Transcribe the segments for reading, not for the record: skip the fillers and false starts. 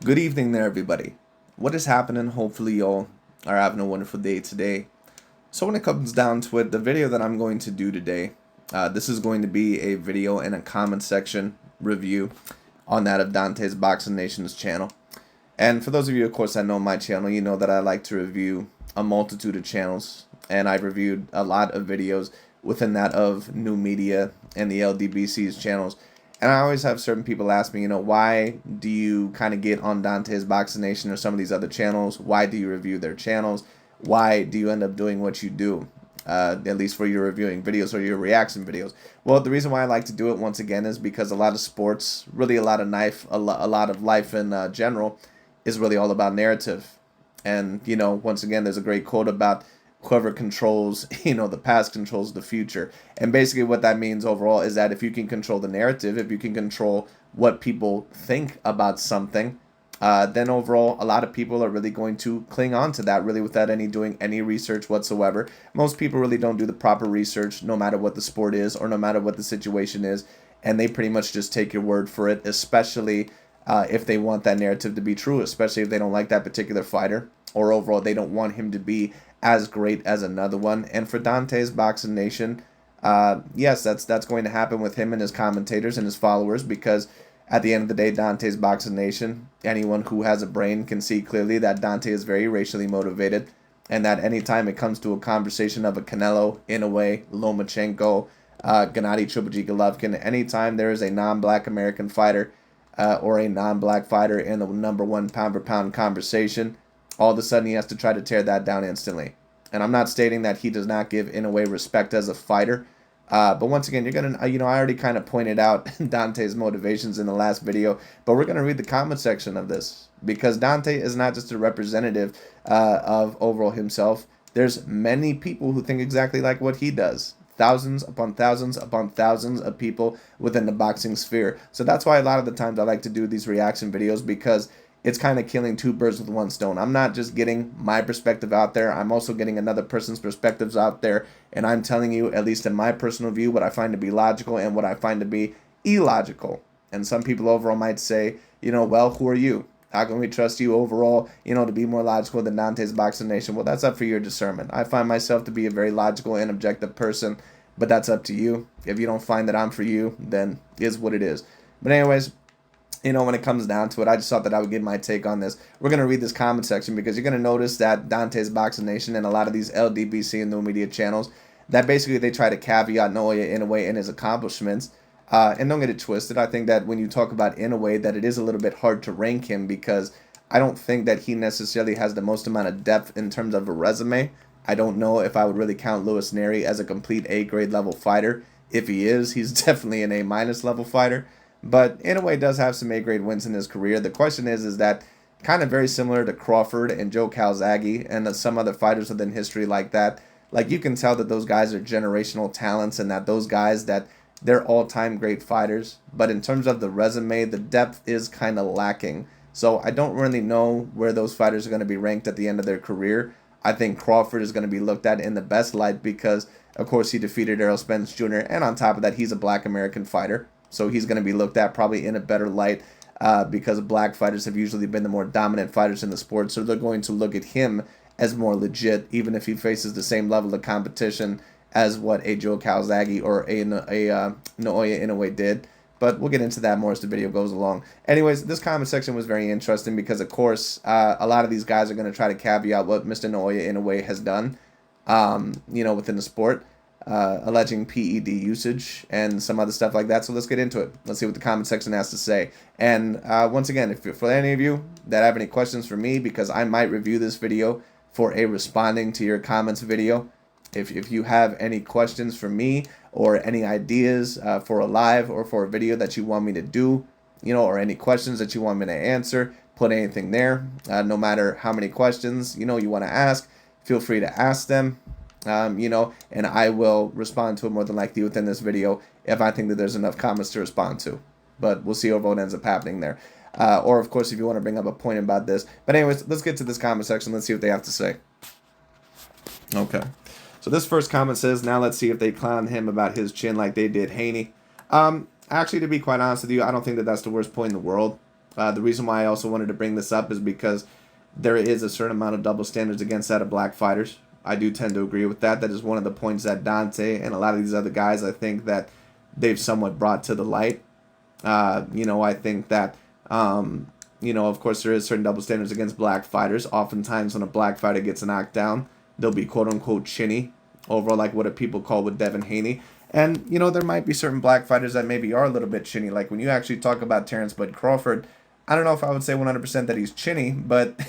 Good evening there, everybody. What is happening? Hopefully, y'all are having a wonderful day today. So, when it comes down to it, the video that I'm going to do today, this is going to be a video and a comment section review on that of Dante's Boxing Nation's channel. And for those of you, of course, that know my channel, you know that I like to review a multitude of channels, and I've reviewed a lot of videos within that of New Media and the LDBC's channels. And I always have certain people ask me, why do you kind of get on Dante's Boxing Nation or some of these other channels? Why do you review their channels? Why do you end up doing what you do? At least for your reviewing videos or your reaction videos. Well, the reason why I like to do it once again is because a lot of sports, really a lot of life in general, is really all about narrative. And once again, there's a great quote about whoever controls, the past controls the future. And basically what that means overall is that if you can control the narrative, if you can control what people think about something, then overall a lot of people are really going to cling on to that really without doing any research whatsoever. Most people really don't do the proper research no matter what the sport is or no matter what the situation is, and they pretty much just take your word for it, especially if they want that narrative to be true, especially if they don't like that particular fighter or overall they don't want him to be as great as another one. And for Dante's Boxing Nation, yes, that's going to happen with him and his commentators and his followers, because at the end of the day, Dante's Boxing Nation, anyone who has a brain can see clearly that Dante is very racially motivated, and that anytime it comes to a conversation of a Canelo, Inoue, Lomachenko, Gennady Triple G Golovkin, anytime there is a non-black American fighter or a non-black fighter in the number one pound-for-pound conversation, all of a sudden he has to try to tear that down instantly. And I'm not stating that he does not give Inoue respect as a fighter, but once again, you're gonna, I already kind of pointed out Dante's motivations in the last video, but we're gonna read the comment section of this, because Dante is not just a representative of overall himself. There's many people who think exactly like what he does. Thousands upon thousands upon thousands of people within the boxing sphere. So that's why a lot of the times I like to do these reaction videos, because it's kind of killing two birds with one stone. I'm not just getting my perspective out there, I'm also getting another person's perspectives out there, and I'm telling you, at least in my personal view, what I find to be logical and what I find to be illogical. And some people overall might say, well, who are you? How can we trust you overall, to be more logical than Dante's Boxing Nation? Well, that's up for your discernment. I find myself to be a very logical and objective person, but that's up to you. If you don't find that I'm for you, then it is what it is. But anyways, when it comes down to it, I just thought that I would give my take on this. We're going to read this comment section, because you're going to notice that Dante's Boxing Nation and a lot of these LDBC and New Media channels, that basically they try to caveat Naoya Inoue and his accomplishments. And don't get it twisted. I think that when you talk about Inoue, that it is a little bit hard to rank him, because I don't think that he necessarily has the most amount of depth in terms of a resume. I don't know if I would really count Louis Neri as a complete A-grade level fighter. If he is, he's definitely an A- level fighter. But Inoue does have some A-grade wins in his career. The question is that kind of very similar to Crawford and Joe Calzaghe and some other fighters within history like that. Like, you can tell that those guys are generational talents, and that those guys, that they're all-time great fighters. But in terms of the resume, the depth is kind of lacking. So I don't really know where those fighters are going to be ranked at the end of their career. I think Crawford is going to be looked at in the best light, because, of course, he defeated Errol Spence Jr., and on top of that, he's a black American fighter. So he's going to be looked at probably in a better light, because black fighters have usually been the more dominant fighters in the sport. So they're going to look at him as more legit, even if he faces the same level of competition as what a Joe Calzaghe or a Naoya Inoue did. But we'll get into that more as the video goes along. Anyways, this comment section was very interesting, because, of course, a lot of these guys are going to try to caveat what Mr. Naoya Inoue has done, within the sport. Alleging PED usage and some other stuff like that. So let's get into it. Let's see what the comment section has to say. And once again, if for any of you that have any questions for me, because I might review this video for a responding to your comments video. If you have any questions for me, or any ideas for a live or for a video that you want me to do, or any questions that you want me to answer, put anything there. No matter how many questions you want to ask, feel free to ask them. And I will respond to it more than likely within this video if I think that there's enough comments to respond to. But we'll see what ends up happening there. Or, of course, if you want to bring up a point about this. But anyways, let's get to this comment section. Let's see what they have to say. Okay. So this first comment says, now let's see if they clown him about his chin like they did Haney. Actually, to be quite honest with you, I don't think that that's the worst point in the world. The reason why I also wanted to bring this up is because there is a certain amount of double standards against that of black fighters. I do tend to agree with that. That is one of the points that Dante and a lot of these other guys, I think that they've somewhat brought to the light. I think that, of course, there is certain double standards against black fighters. Oftentimes, when a black fighter gets knocked down, they'll be quote-unquote chinny over like what people call with Devin Haney. And, there might be certain black fighters that maybe are a little bit chinny. Like when you actually talk about Terrence Bud Crawford, I don't know if I would say 100% that he's chinny, but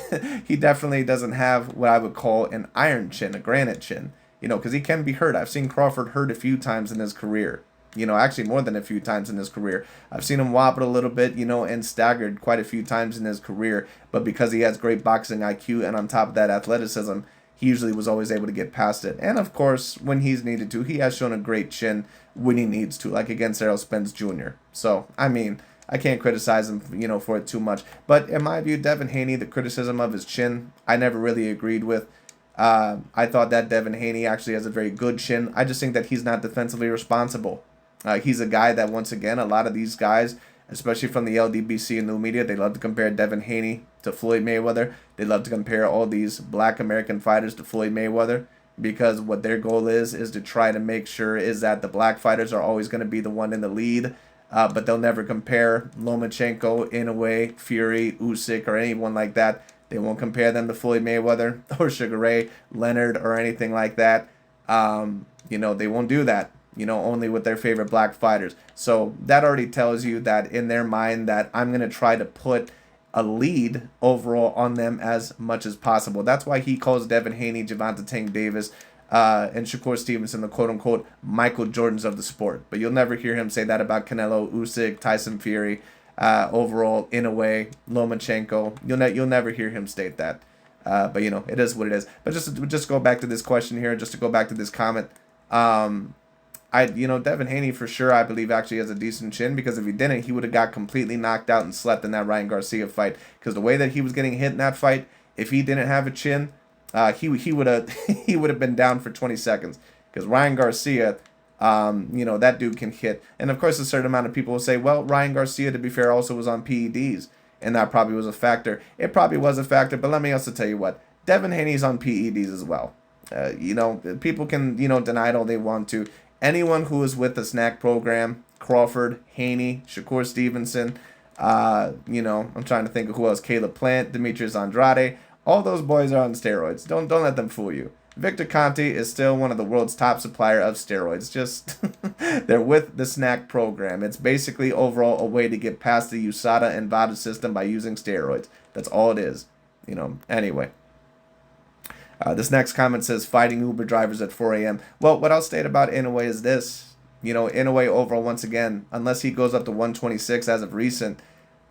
he definitely doesn't have what I would call an iron chin, a granite chin, because he can be hurt. I've seen Crawford hurt a few times in his career, actually more than a few times in his career. I've seen him wobble a little bit, and staggered quite a few times in his career, but because he has great boxing IQ and on top of that athleticism, he usually was always able to get past it. And of course, when he's needed to, he has shown a great chin when he needs to, like against Errol Spence Jr. So, I can't criticize him, for it too much. But in my view, Devin Haney, the criticism of his chin, I never really agreed with. I thought that Devin Haney actually has a very good chin. I just think that he's not defensively responsible. He's a guy that, once again, a lot of these guys, especially from the LDBC and new media, they love to compare Devin Haney to Floyd Mayweather. They love to compare all these black American fighters to Floyd Mayweather because what their goal is to try to make sure is that the black fighters are always going to be the one in the lead. But they'll never compare Lomachenko, Inoue, Fury, Usyk, or anyone like that. They won't compare them to Floyd Mayweather or Sugar Ray Leonard or anything like that. They won't do that. Only with their favorite black fighters. So that already tells you that in their mind that I'm going to try to put a lead overall on them as much as possible. That's why he calls Devin Haney, Gervonta Tank Davis, and Shakur Stevenson, the quote-unquote Michael Jordans of the sport. But you'll never hear him say that about Canelo, Usyk, Tyson Fury, overall, Inoue, Lomachenko. You'll never hear him state that. But, it is what it is. But just go back to this question here, just to go back to this comment. Devin Haney for sure, I believe, actually has a decent chin because if he didn't, he would have got completely knocked out and slept in that Ryan Garcia fight. Because the way that he was getting hit in that fight, if he didn't have a chin, he would have he would have been down for 20 seconds because Ryan Garcia, that dude can hit. And of course, a certain amount of people will say, well, Ryan Garcia, to be fair, also was on PEDs, and that probably was a factor. It probably was a factor, but let me also tell you what, Devin Haney's on PEDs as well. People can deny it all they want to. Anyone who is with the snack program, Crawford, Haney, Shakur Stevenson, I'm trying to think of who else, Caleb Plant, Demetrius Andrade. All those boys are on steroids. Don't let them fool you. Victor Conte is still one of the world's top supplier of steroids. Just they're with the snack program. It's basically overall a way to get past the USADA and VADA system by using steroids. That's all it is. Anyway. This next comment says, fighting Uber drivers at 4 a.m. Well, what I'll state about Inoue is this. Inoue overall, once again, unless he goes up to 126 as of recent,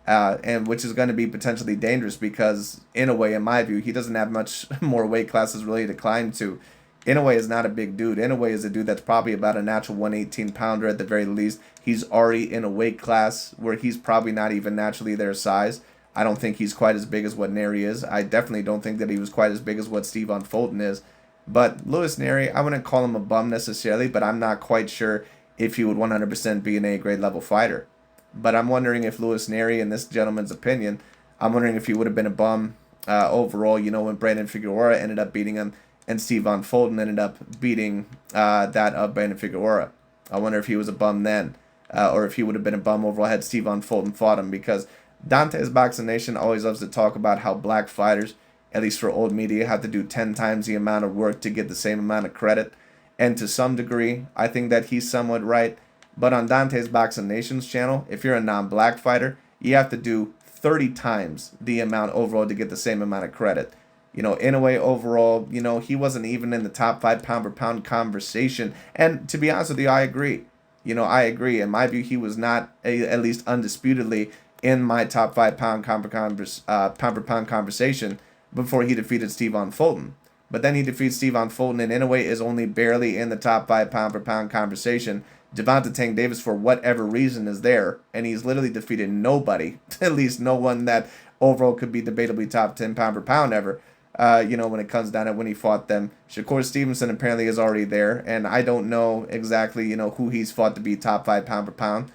and which is going to be potentially dangerous because Inoue, in my view, he doesn't have much more weight classes really to climb to. Inoue is not a big dude. Inoue is a dude that's probably about a natural 118-pounder at the very least. He's already in a weight class where he's probably not even naturally their size. I don't think he's quite as big as what Neri is. I definitely don't think that he was quite as big as what Steven Fulton is. But Louis Neri, I wouldn't call him a bum necessarily, but I'm not quite sure if he would 100% be an A-grade level fighter. But I'm wondering if Louis Neri, in this gentleman's opinion, I'm wondering if he would have been a bum overall, when Brandon Figueroa ended up beating him and Steven Fulton ended up beating that of Brandon Figueroa. I wonder if he was a bum then, or if he would have been a bum overall had Steven Fulton fought him, because DontaesBoxingNation always loves to talk about how black fighters, at least for old media, have to do 10 times the amount of work to get the same amount of credit. And to some degree, I think that he's somewhat right. But on DontaesBoxingNation's channel, if you're a non-black fighter, you have to do 30 times the amount overall to get the same amount of credit. Inoue overall, he wasn't even in the top 5 pound-per-pound conversation. And to be honest with you, I agree. I agree. In my view, he was not, at least undisputedly, in my top 5 pound-per-pound conversation before he defeated Steven Fulton. But then he defeats Steven Fulton, and Inoue is only barely in the top 5 pound-per-pound conversation. Gervonta Tank Davis, for whatever reason, is there, and he's literally defeated nobody, at least no one that overall could be debatably top 10 pound-per-pound ever, when it comes down to when he fought them. Shakur Stevenson apparently is already there, and I don't know exactly, who he's fought to be top 5 pound-per-pound.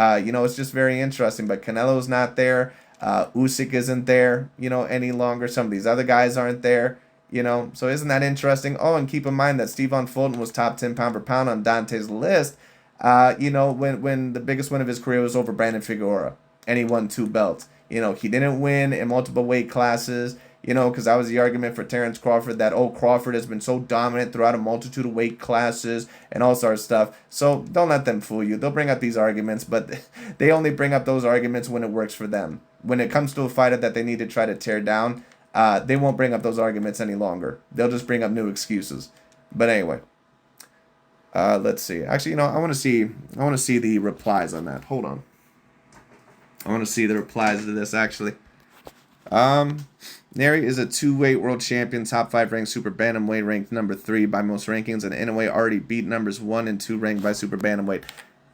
It's just very interesting, but Canelo's not there. Usyk isn't there, any longer. Some of these other guys aren't there, So isn't that interesting? Oh, and keep in mind that Stephen Fulton was top 10 pound for pound on Dante's list, when the biggest win of his career was over Brandon Figueroa, and he won 2 belts. He didn't win in multiple weight classes, because that was the argument for Terrence Crawford that, oh, Crawford has been so dominant throughout a multitude of weight classes and all sorts of stuff. So don't let them fool you. They'll bring up these arguments, but they only bring up those arguments when it works for them. When it comes to a fighter that they need to try to tear down, they won't bring up those arguments any longer. They'll just bring up new excuses. But anyway, let's see. Actually, I want to see the replies on that. Hold on. I want to see the replies to this actually. Neri is a 2-weight world champion, top 5 ranked super bantamweight, ranked number 3 by most rankings, and Inoue already beat numbers 1 and 2 ranked by super bantamweight.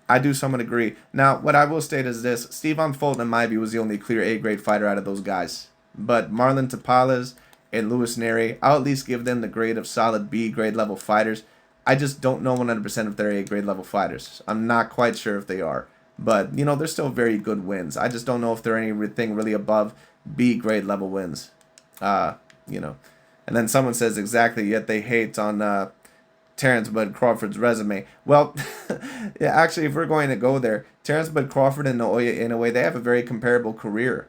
I do somewhat agree. Now, what I will state is this: Stephen Fulton, in my view, was the only clear A-grade fighter out of those guys. But Marlon Tapales and Luis Neri, I'll at least give them the grade of solid B-grade level fighters. I just don't know 100% if they're A-grade level fighters. I'm not quite sure if they are. But, they're still very good wins. I just don't know if they're anything really above B-grade level wins. And then someone says exactly, yet they hate on Terrence Bud Crawford's resume. Well, yeah, actually, if we're going to go there, Terrence Bud Crawford and Naoya Inoue, they have a very comparable career.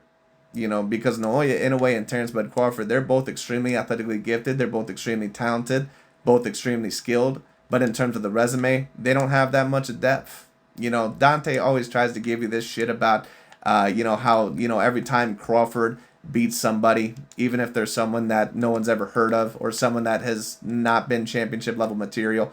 Because Naoya Inoue and Terrence Bud Crawford, they're both extremely athletically gifted. They're both extremely talented, both extremely skilled. But in terms of the resume, they don't have that much depth. Dante always tries to give you this shit about, how, every time Crawford beats somebody, even if there's someone that no one's ever heard of or someone that has not been championship level material,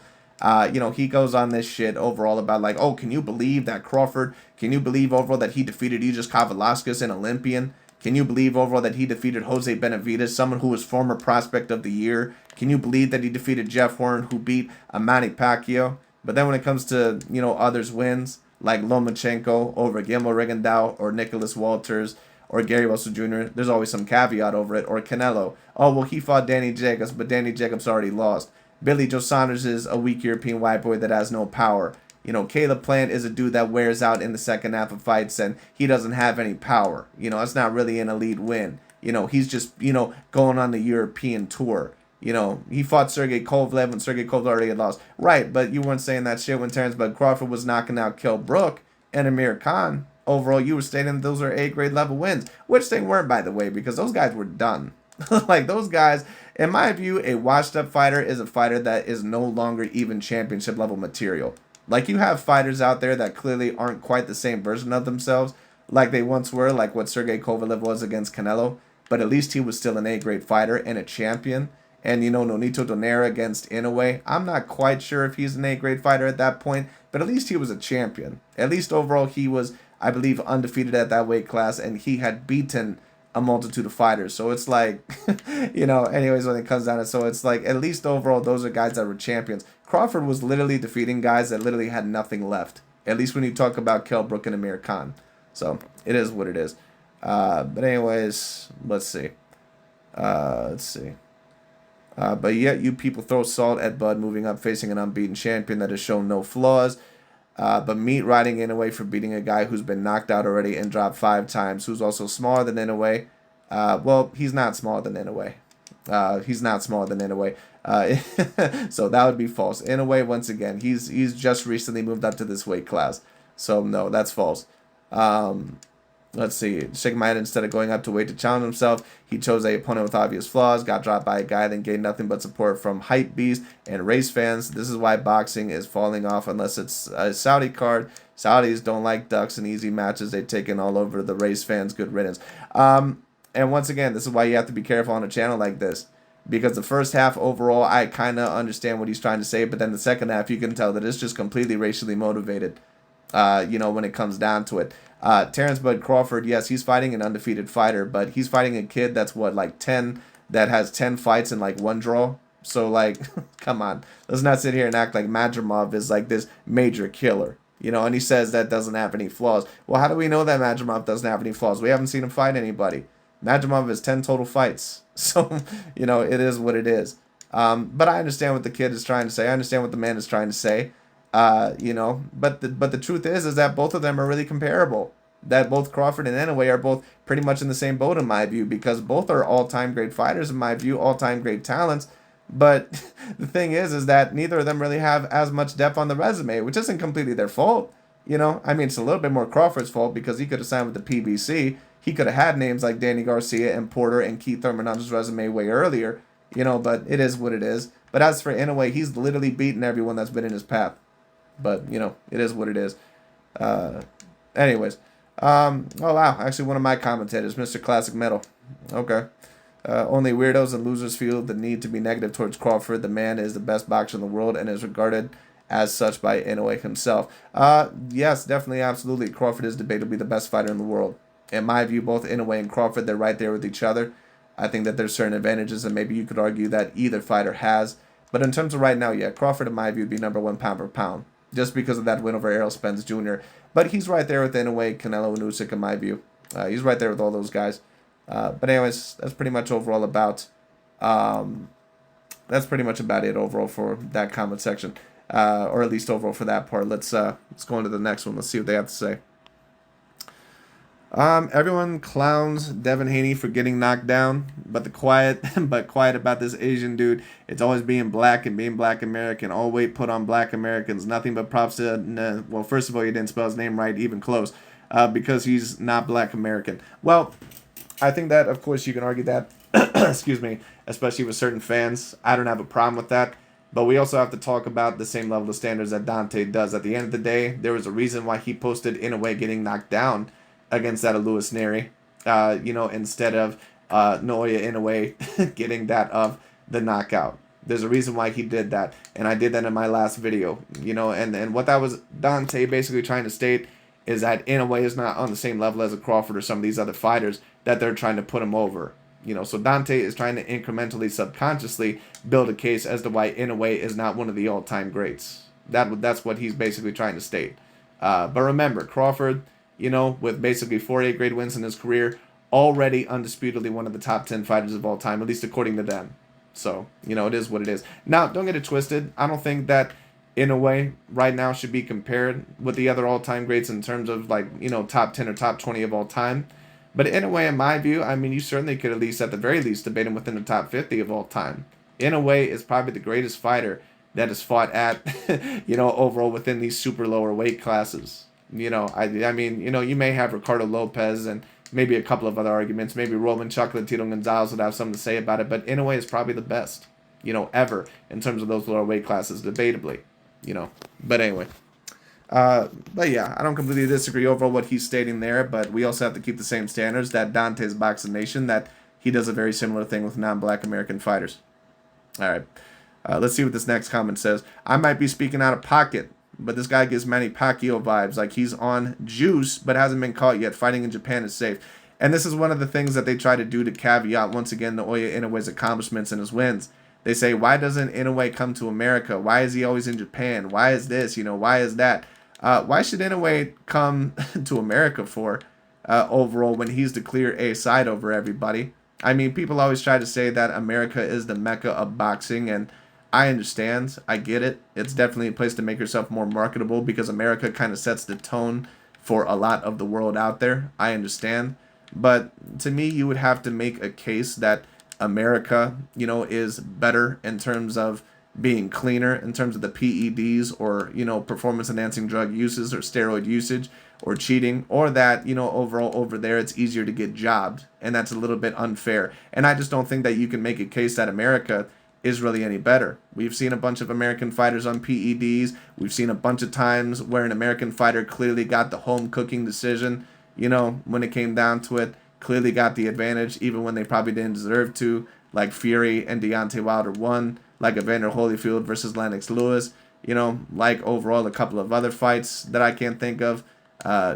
he goes on this shit overall about like, oh, can you believe that Crawford, can you believe overall that he defeated Aegis Kavalaskas, an Olympian? Can you believe overall that he defeated Jose Benavidez, someone who was former prospect of the year? Can you believe that he defeated Jeff Horn, who beat Manny Pacquiao? But then when it comes to, others wins, like Lomachenko over Guillermo Rigondeaux or Nicholas Walters or Gary Russell Jr., there's always some caveat over it. Or Canelo. Oh, well, he fought Danny Jacobs, but Danny Jacobs already lost. Billy Joe Saunders is a weak European white boy that has no power. Caleb Plant is a dude that wears out in the second half of fights, and he doesn't have any power. It's not really an elite win. He's just, going on the European tour. He fought Sergey Kovalev when Sergey Kovalev already had lost. Right, but you weren't saying that shit when Terrence Bud Crawford was knocking out Kell Brook and Amir Khan. Overall, you were stating that those are A-grade level wins, which they weren't, by the way, because those guys were done. Like, those guys, in my view, a washed-up fighter is a fighter that is no longer even championship level material. Like, you have fighters out there that clearly aren't quite the same version of themselves like they once were, like what Sergey Kovalev was against Canelo, but at least he was still an A-grade fighter and a champion. And, Nonito Donaire against Inoue, I'm not quite sure if he's an A-grade fighter at that point, but at least he was a champion. At least overall he was, I believe, undefeated at that weight class, and he had beaten a multitude of fighters. So it's like, anyways, when it comes down to it, so it's like, at least overall, those are guys that were champions. Crawford was literally defeating guys that literally had nothing left. At least when you talk about Kell Brook and Amir Khan. So it is what it is. But anyways, let's see. But yet you people throw salt at Bud moving up, facing an unbeaten champion that has shown no flaws. But meat riding Inoue for beating a guy who's been knocked out already and dropped 5 times, who's also smaller than Inoue. Well, he's not smaller than Inoue. So that would be false. Inoue, once again, he's just recently moved up to this weight class. So no, that's false. Let's see. Sigma, instead of going up to weight to challenge himself, he chose a opponent with obvious flaws, got dropped by a guy, then gained nothing but support from hype beasts and race fans. This is why boxing is falling off unless it's a Saudi card. Saudis don't like ducks and easy matches. They take in all over the race fans. Good riddance. And once again, this is why you have to be careful on a channel like this. Because the first half overall, I kind of understand what he's trying to say. But then the second half, you can tell that it's just completely racially motivated. When it comes down to it. Terrence Bud Crawford, yes, he's fighting an undefeated fighter, but he's fighting a kid that's like 10, that has 10 fights and like 1 draw. So like, come on, let's not sit here and act like Madrimov is like this major killer, and he says that doesn't have any flaws. Well, how do we know that Madrimov doesn't have any flaws? We haven't seen him fight anybody. Madrimov has 10 total fights. So, it is what it is. But I understand what the kid is trying to say. I understand what the man is trying to say. But the truth is that both of them are really comparable. that both Crawford and Inoue are both pretty much in the same boat in my view, because both are all-time great fighters in my view, all-time great talents. But the thing is that neither of them really have as much depth on the resume, which isn't completely their fault. You know, I mean, it's a little bit more Crawford's fault because he could have signed with the PBC. He could have had names like Danny Garcia and Porter and Keith Thurman on his resume way earlier. You know, but it is what it is. But as for Inoue, he's literally beaten everyone that's been in his path. But, you know, it is what it is. Anyways. Oh, wow. Actually, one of my commentators, Mr. Classic Metal. Okay. Only weirdos and losers feel the need to be negative towards Crawford. The man is the best boxer in the world and is regarded as such by Inoue himself. Yes, definitely, absolutely. Crawford is debatably the best fighter in the world. In my view, both Inoue and Crawford, they're right there with each other. I think that there's certain advantages, and maybe you could argue that either fighter has. But in terms of right now, yeah, Crawford, in my view, would be number one pound for pound, just because of that win over Errol Spence Jr. But he's right there with Inoue, Canelo, and Usyk, in my view. He's right there with all those guys. But anyways, that's pretty much overall about. That's pretty much about it overall for that comment section, or at least overall for that part. Let's go into the next one. Let's see what they have to say. Everyone clowns Devin Haney for getting knocked down, but quiet about this Asian dude. It's always being black and being black American. All weight put on black Americans. Nothing but props to, well, first of all, you didn't spell his name right, even close, because he's not black American. Well, I think that, of course, you can argue that, excuse me, especially with certain fans. I don't have a problem with that. But we also have to talk about the same level of standards that Dante does. At the end of the day, there was a reason why he posted Inoue getting knocked down against that of Lewis Neri, you know, instead of Naoya Inoue getting that of the knockout. There's a reason why he did that, and I did that in my last video, you know, and what that was Dante basically trying to state is that Inoue is not on the same level as a Crawford or some of these other fighters that they're trying to put him over. You know, so Dante is trying to incrementally, subconsciously build a case as to why Inoue is not one of the all-time greats. That's what he's basically trying to state. But remember, Crawford, you know, with basically 4 A-grade wins in his career, already undisputedly one of the top 10 fighters of all time, at least according to them. So, you know, it is what it is. Now, don't get it twisted. I don't think that Inoue right now should be compared with the other all-time greats in terms of, like, you know, top 10 or top 20 of all time. But Inoue, in my view, I mean, you certainly could at least, at the very least, debate him within the top 50 of all time. Inoue is probably the greatest fighter that has fought at, you know, overall within these super lower weight classes. You know, I mean, you know, you may have Ricardo Lopez and maybe a couple of other arguments. Maybe Roman Chocolatito Gonzalez would have something to say about it. But Inoue is probably the best, you know, ever in terms of those lower weight classes, debatably, you know. But anyway. But yeah, I don't completely disagree overall what he's stating there, but we also have to keep the same standards that DontaesBoxingNation, that he does a very similar thing with non-black American fighters. All right, let's see what this next comment says. I might be speaking out of pocket, but this guy gives Manny Pacquiao vibes, like he's on juice but hasn't been caught yet. Fighting in Japan is safe. And this is one of the things that they try to do to caveat, once again, Naoya Inoue's accomplishments and his wins. They say, why doesn't Inoue come to America? Why is he always in Japan? Why is this? You know, why is that? Why should Inoue come to America for overall when he's the clear A side over everybody? I mean, people always try to say that America is the mecca of boxing, and I understand. I get it. It's definitely a place to make yourself more marketable because America kind of sets the tone for a lot of the world out there. I understand. But to me, you would have to make a case that America, you know, is better in terms of being cleaner, in terms of the PEDs or, you know, performance enhancing drug uses or steroid usage or cheating, or that, you know, overall over there it's easier to get jobbed, and that's a little bit unfair. And I just don't think that you can make a case that America is really any better. We've seen a bunch of American fighters on PEDs. We've seen a bunch of times where an American fighter clearly got the home cooking decision, you know, when it came down to it, clearly got the advantage even when they probably didn't deserve to, like Fury and Deontay Wilder won, like Evander Holyfield versus Lennox Lewis, you know, like overall a couple of other fights that I can't think of,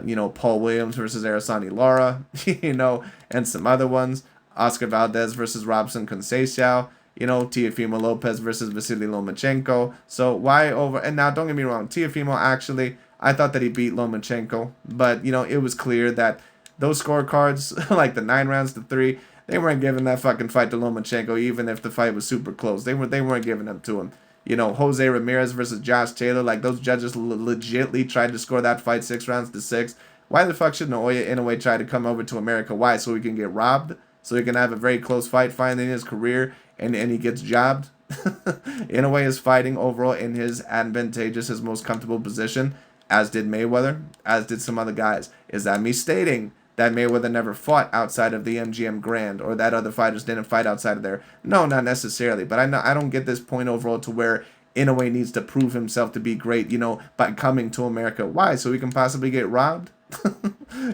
you know, Paul Williams versus Araceli Lara, you know, and some other ones, Oscar Valdez versus Robson Conceição, you know, Teofimo Lopez versus Vasily Lomachenko. So why over, and now don't get me wrong, Teofimo actually, I thought that he beat Lomachenko, but, you know, it was clear that those scorecards, like the 9 rounds to 3, they weren't giving that fucking fight to Lomachenko, even if the fight was super close. They weren't giving them to him. You know, Jose Ramirez versus Josh Taylor, like those judges legitly tried to score that fight 6 rounds to 6. Why the fuck should Naoya Inoue try to come over to America? Why? So he can get robbed? So he can have a very close fight finally in his career and he gets jobbed? Inoue is fighting overall in his advantageous, his most comfortable position, as did Mayweather, as did some other guys. Is that me stating that Mayweather never fought outside of the MGM Grand, or that other fighters didn't fight outside of there? No, not necessarily. But I don't get this point overall to where Inoue needs to prove himself to be great, by coming to America. Why? So he can possibly get robbed?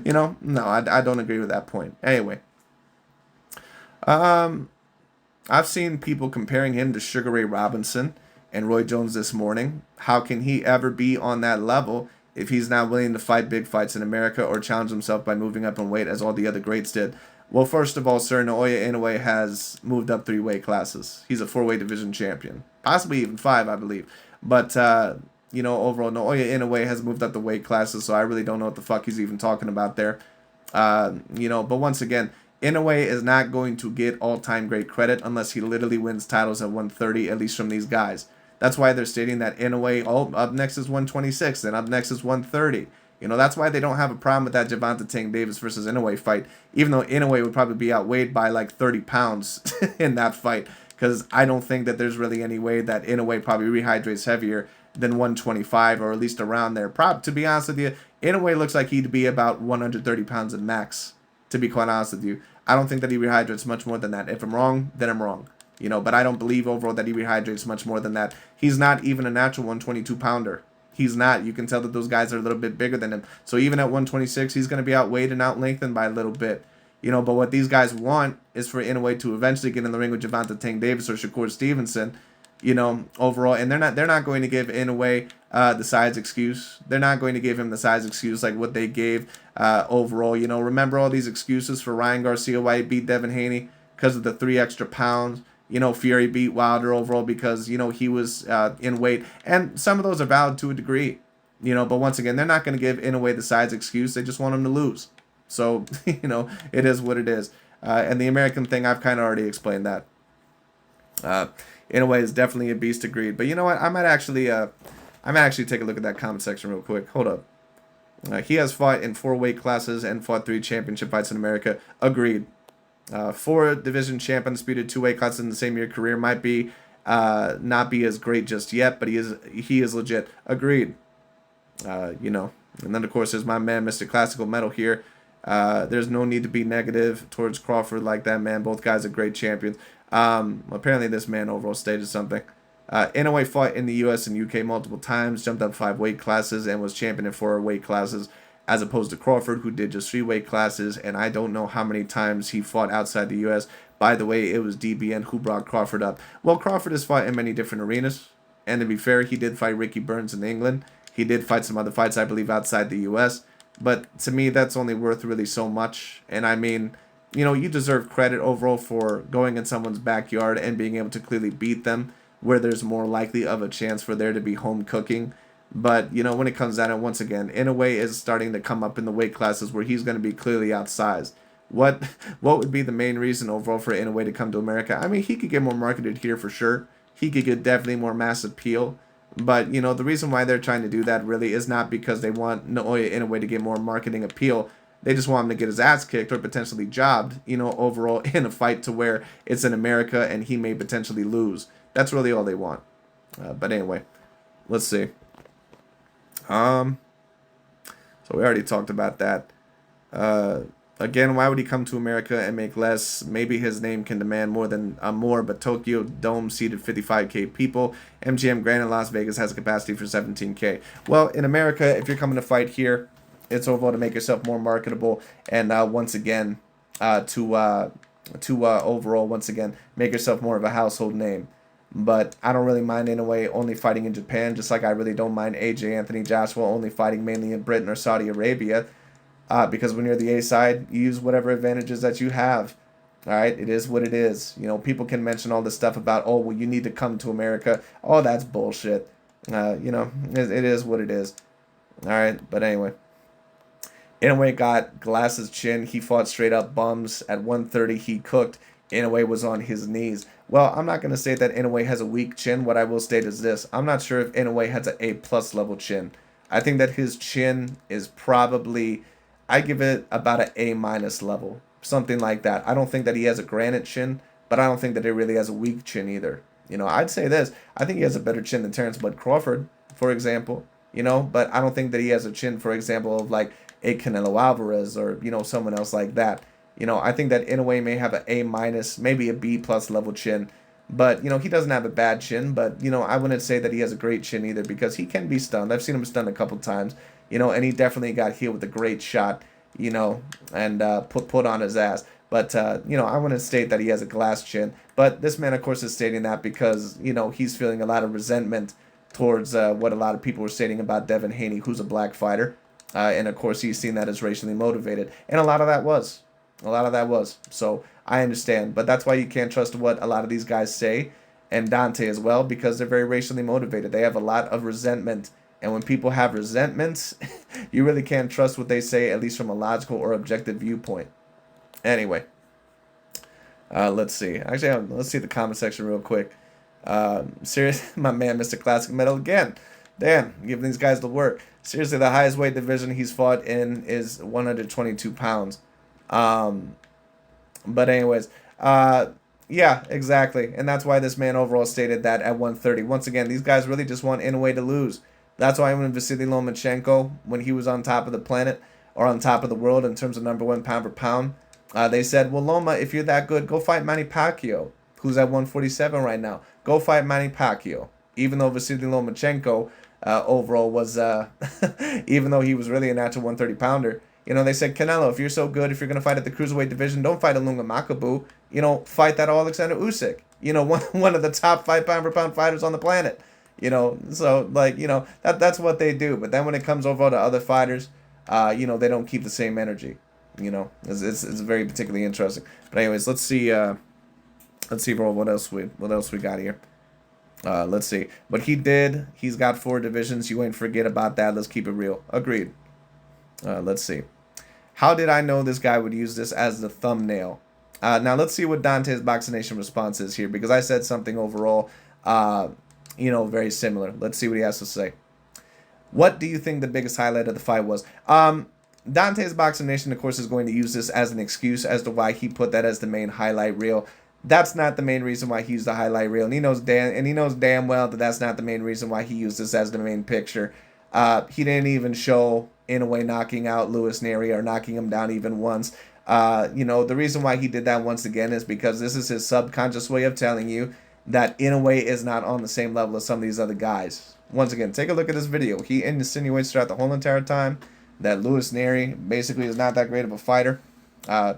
No, I don't agree with that point. Anyway, I've seen people comparing him to Sugar Ray Robinson and Roy Jones this morning. How can he ever be on that level if he's not willing to fight big fights in America or challenge himself by moving up in weight as all the other greats did? Well, first of all, sir, Naoya Inoue has moved up 3 weight classes. He's a 4-weight division champion. Possibly even 5, I believe. But, overall, Naoya Inoue has moved up the weight classes, so I really don't know what the fuck he's even talking about there. But once again, Inoue is not going to get all-time great credit unless he literally wins titles at 130, at least from these guys. That's why they're stating that Inoue, up next is 126, then up next is 130. That's why they don't have a problem with that Gervonta Tank Davis versus Inoue fight, even though Inoue would probably be outweighed by like 30 pounds in that fight, because I don't think that there's really any way that Inoue probably rehydrates heavier than 125, or at least around there. To be honest with you, Inoue looks like he'd be about 130 pounds at max, to be quite honest with you. I don't think that he rehydrates much more than that. If I'm wrong, then I'm wrong. But I don't believe overall that he rehydrates much more than that. He's not even a natural 122 pounder. He's not. You can tell that those guys are a little bit bigger than him. So even at 126, he's going to be outweighed and outlengthened by a little bit. But what these guys want is for Inoue to eventually get in the ring with Gervonta Tank Davis or Shakur Stevenson, overall. And they're not going to give Inoue the size excuse. They're not going to give him the size excuse like what they gave overall. Remember all these excuses for Ryan Garcia, why he beat Devin Haney? Because of the 3 extra pounds. Fury beat Wilder overall because, he was in weight. And some of those are valid to a degree. But once again, they're not going to give Inoue the size excuse. They just want him to lose. So, it is what it is. And the American thing, I've kind of already explained that. Inoue is definitely a beast of greed. But you know what? I might actually take a look at that comment section real quick. Hold up. He has fought in 4 weight classes and fought 3 championship fights in America. Agreed. 4 division champ, undisputed 2 weight classes in the same year career might be not be as great just yet, but he is legit. Agreed. And then of course there's my man Mr. Classical Metal here. There's no need to be negative towards Crawford like that, man. Both guys are great champions. Apparently this man overall stated something. Inoue fought in the US and UK multiple times, jumped up 5 weight classes, and was champion in 4 weight classes, as opposed to Crawford, who did just 3 weight classes, and I don't know how many times he fought outside the U.S. By the way, it was DBN who brought Crawford up. Well, Crawford has fought in many different arenas, and to be fair, he did fight Ricky Burns in England. He did fight some other fights, I believe, outside the U.S., but to me, that's only worth really so much, and I mean, you deserve credit overall for going in someone's backyard and being able to clearly beat them, where there's more likely of a chance for there to be home cooking. But, when it comes down to it, once again, Inoue is starting to come up in the weight classes where he's going to be clearly outsized. What would be the main reason overall for Inoue to come to America? I mean, he could get more marketed here for sure. He could get definitely more mass appeal. But, the reason why they're trying to do that really is not because they want Naoya Inoue to get more marketing appeal. They just want him to get his ass kicked or potentially jobbed, overall in a fight to where it's in America and he may potentially lose. That's really all they want. But anyway, let's see. So we already talked about that. Again, why would he come to America and make less? Maybe his name can demand more, but Tokyo Dome seated 55K people. MGM Grand in Las Vegas has a capacity for 17K. Well, in America, if you're coming to fight here, it's overall to make yourself more marketable, and once again, to overall once again make yourself more of a household name. But I don't really mind Inoue only fighting in Japan, just like I really don't mind AJ Anthony Joshua only fighting mainly in Britain or Saudi Arabia. Because when you're the A side, you use whatever advantages that you have. All right, it is what it is. People can mention all this stuff about, oh, well, you need to come to America. Oh, that's bullshit. It is what it is. All right, but anyway. Inoue got Glass's chin. He fought straight up bums. At 130, he cooked. Inoue was on his knees. Well, I'm not going to say that Inoue has a weak chin. What I will state is this. I'm not sure if Inoue has an A+ level chin. I think that his chin is probably I give it about an A minus level, something like that. I don't think that he has a granite chin, but I don't think that he really has a weak chin either. You know, I'd say this. I think he has a better chin than Terrence Bud Crawford, for example. You know, but I don't think that he has a chin, for example, of like a Canelo Alvarez or, you know, someone else like that. You know, I think that Inoue may have an A minus, maybe a B plus level chin. But, you know, he doesn't have a bad chin. But, you know, I wouldn't say that he has a great chin either because he can be stunned. I've seen him stunned a couple times, you know, and he definitely got hit with a great shot, you know, and put on his ass. But, you know, I wouldn't state that he has a glass chin. But this man, of course, is stating that because, you know, he's feeling a lot of resentment towards what a lot of people were stating about Devin Haney, who's a black fighter. And, of course, he's seen that as racially motivated. And a lot of that was. A lot of that was. So I understand. But that's why you can't trust what a lot of these guys say, and Dante as well, because they're very racially motivated. They have a lot of resentment. And when people have resentments, you really can't trust what they say, at least from a logical or objective viewpoint. Anyway, let's see. Actually, let's see the comment section real quick. Serious, my man, Mr. Classic Metal again. Damn, giving these guys the work. Seriously, the highest weight division he's fought in is 122 pounds. But anyways, yeah, exactly. And that's why this man overall stated that at 130. Once again, these guys really just want Inoue to lose. That's why when Vasily Lomachenko, when he was on top of the planet, or on top of the world in terms of #1 pound for pound, they said, well, Loma, if you're that good, go fight Manny Pacquiao, who's at 147 right now. Go fight Manny Pacquiao. Even though Vasily Lomachenko overall was, even though he was really a natural 130 pounder, you know, they said, Canelo, if you're so good, if you're going to fight at the cruiserweight division, don't fight Ilunga Makabu. You know, fight that Alexander Usyk. You know, one of the top 5 pound for pound fighters on the planet. You know, so, like, you know, that's what they do. But then when it comes over to other fighters, you know, they don't keep the same energy. You know, it's very particularly interesting. But anyways, let's see, bro, what else we got here. Let's see. But he's got 4 divisions. You ain't forget about that. Let's keep it real. Agreed. Let's see. How did I know this guy would use this as the thumbnail? Now, let's see what DontaesBoxingNation response is here, because I said something overall, you know, very similar. Let's see what he has to say. What do you think the biggest highlight of the fight was? DontaesBoxingNation, of course, is going to use this as an excuse as to why he put that as the main highlight reel. That's not the main reason why he used the highlight reel, and he knows damn well that that's not the main reason why he used this as the main picture. He didn't even show Inoue knocking out Luis Neri or knocking him down even once. You know, the reason why he did that once again is because this is his subconscious way of telling you that Inoue is not on the same level as some of these other guys. Once again, take a look at this video. He insinuates throughout the whole entire time that Luis Neri basically is not that great of a fighter.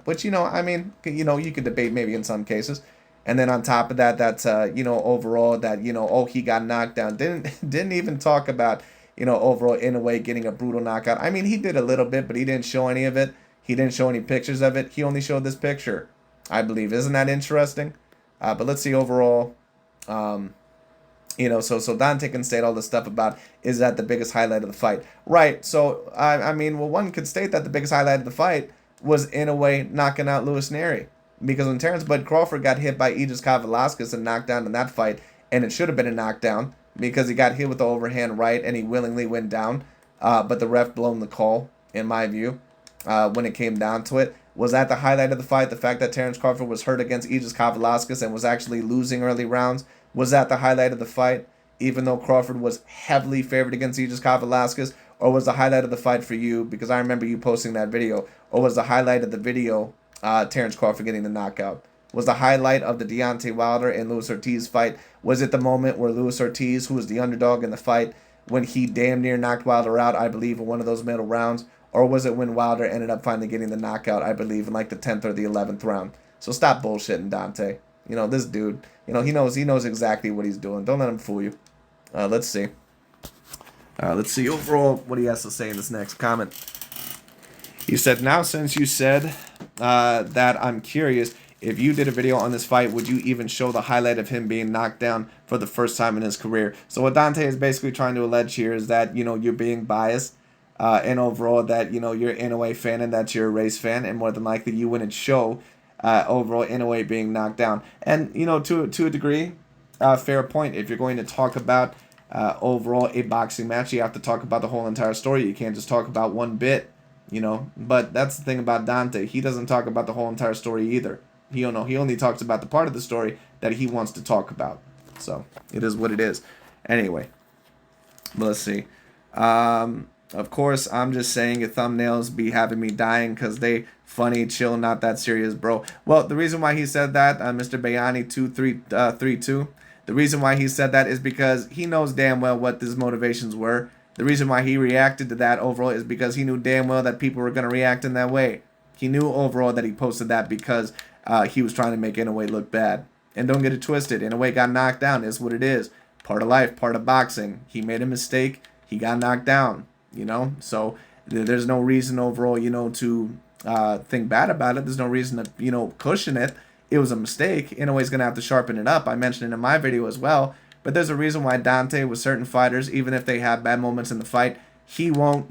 Which, you know, I mean, you know, you could debate maybe in some cases. And then on top of that, that's, you know, overall that, you know, oh, he got knocked down. Didn't even talk about, you know, overall Inoue getting a brutal knockout. I mean, he did a little bit, but he didn't show any of it. He didn't show any pictures of it. He only showed this picture, I believe. Isn't that interesting? But let's see overall. You know, so Dante can state all this stuff about, is that the biggest highlight of the fight? Right. So, I mean, well, one could state that the biggest highlight of the fight was Inoue knocking out Luis Neri. Because when Terrence Bud Crawford got hit by Aegis Velasquez and knocked down in that fight, and it should have been a knockdown because he got hit with the overhand right and he willingly went down, but the ref blown the call, in my view, when it came down to it. Was that the highlight of the fight? The fact that Terrence Crawford was hurt against Aegis Velasquez and was actually losing early rounds? Was that the highlight of the fight, even though Crawford was heavily favored against Aegis Velasquez? Or was the highlight of the fight for you, because I remember you posting that video, or was the highlight of the video Terrence Crawford getting the knockout? Was the highlight of the Deontay Wilder and Luis Ortiz fight, was it the moment where Luis Ortiz, who was the underdog in the fight, when he damn near knocked Wilder out, I believe, in one of those middle rounds? Or was it when Wilder ended up finally getting the knockout, I believe, in like the 10th or the 11th round? So stop bullshitting, Dante. You know, this dude, you know, he knows exactly what he's doing. Don't let him fool you. Let's see. Let's see overall what he has to say in this next comment. He said, now since you said that, I'm curious, if you did a video on this fight, would you even show the highlight of him being knocked down for the first time in his career? So what Dante is basically trying to allege here is that, you know, you're being biased. And overall that, you know, you're an Inoue fan and that you're a race fan, and more than likely you wouldn't show overall Inoue being knocked down. And, you know, to a degree, fair point. If you're going to talk about overall a boxing match, you have to talk about the whole entire story. You can't just talk about one bit. you know. But that's the thing about Dante. He doesn't talk about the whole entire story either. He don't know. He only talks about the part of the story that he wants to talk about. So it is what it is. Anyway, let's see. Of course, I'm just saying your thumbnails be having me dying because they funny, chill, not that serious, bro. Well, the reason why he said that, Mr. Bayani 2332, the reason why he said that is because he knows damn well what his motivations were. The reason why he reacted to that overall is because he knew damn well that people were going to react in that way. He knew overall that he posted that because he was trying to make Inoue look bad. And don't get it twisted. Inoue got knocked down. It's what it is. Part of life, part of boxing. He made a mistake. He got knocked down, you know. So there's no reason overall, you know, to think bad about it. There's no reason to, you know, cushion it. It was a mistake. Inoue's going to have to sharpen it up. I mentioned it in my video as well. But there's a reason why Dante, with certain fighters, even if they have bad moments in the fight, he won't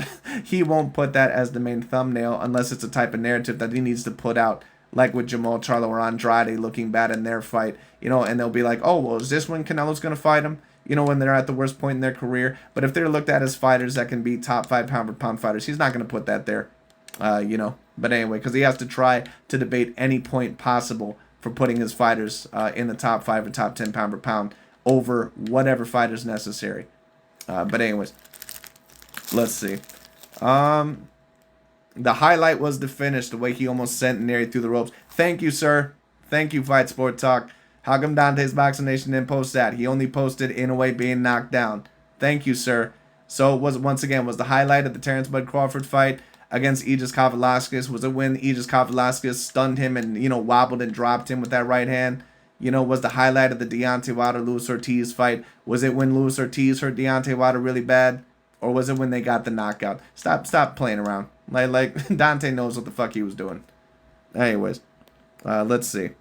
put that as the main thumbnail unless it's a type of narrative that he needs to put out, like with Jamal Charlo or Andrade looking bad in their fight, you know, and they'll be like, oh, well, is this when Canelo's going to fight him? You know, when they're at the worst point in their career. But if they're looked at as fighters that can be top 5 pound-for-pound fighters, he's not going to put that there, you know. But anyway, because he has to try to debate any point possible for putting his fighters in the top 5 or top 10 pound-for-pound over whatever fighter is necessary. But anyways, let's see. The highlight was the finish, the way he almost sent Neri through the ropes. Thank you, sir. Thank you, Fight Sport Talk. How come Dante's Boxing Nation didn't post that? He only posted Inoue being knocked down. Thank you, sir. So once again, was the highlight of the Terrence Bud Crawford fight against Aegis Kavalauskas? Was it when Aegis Kavalauskas stunned him and, you know, wobbled and dropped him with that right hand? You know, was the highlight of the Deontay Wilder-Luis Ortiz fight? Was it when Luis Ortiz hurt Deontay Wilder really bad? Or was it when they got the knockout? Stop playing around. Like Dante knows what the fuck he was doing. Anyways, let's see.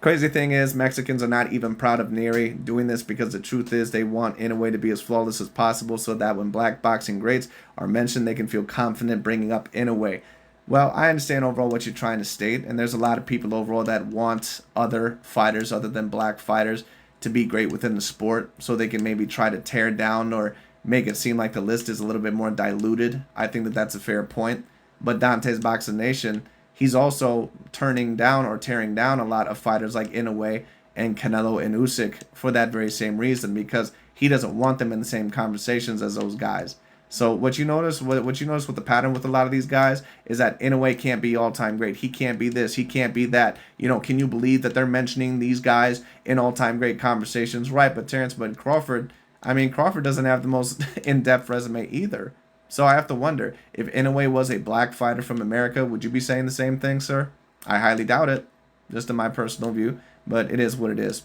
Crazy thing is, Mexicans are not even proud of Neri doing this because the truth is they want Inoue to be as flawless as possible so that when black boxing greats are mentioned, they can feel confident bringing up Inoue. Well, I understand overall what you're trying to state, and there's a lot of people overall that want other fighters other than black fighters to be great within the sport so they can maybe try to tear down or make it seem like the list is a little bit more diluted. I think that that's a fair point. But Dante's Boxing Nation, he's also turning down or tearing down a lot of fighters like Inoue and Canelo and Usyk for that very same reason, because he doesn't want them in the same conversations as those guys. So what you notice with the pattern with a lot of these guys is that Inoue can't be all-time great. He can't be this. He can't be that. You know, can you believe that they're mentioning these guys in all-time great conversations? Right, but Terrence Bud Crawford, I mean, Crawford doesn't have the most in-depth resume either. So I have to wonder, if Inoue was a black fighter from America, would you be saying the same thing, sir? I highly doubt it, just in my personal view, but it is what it is.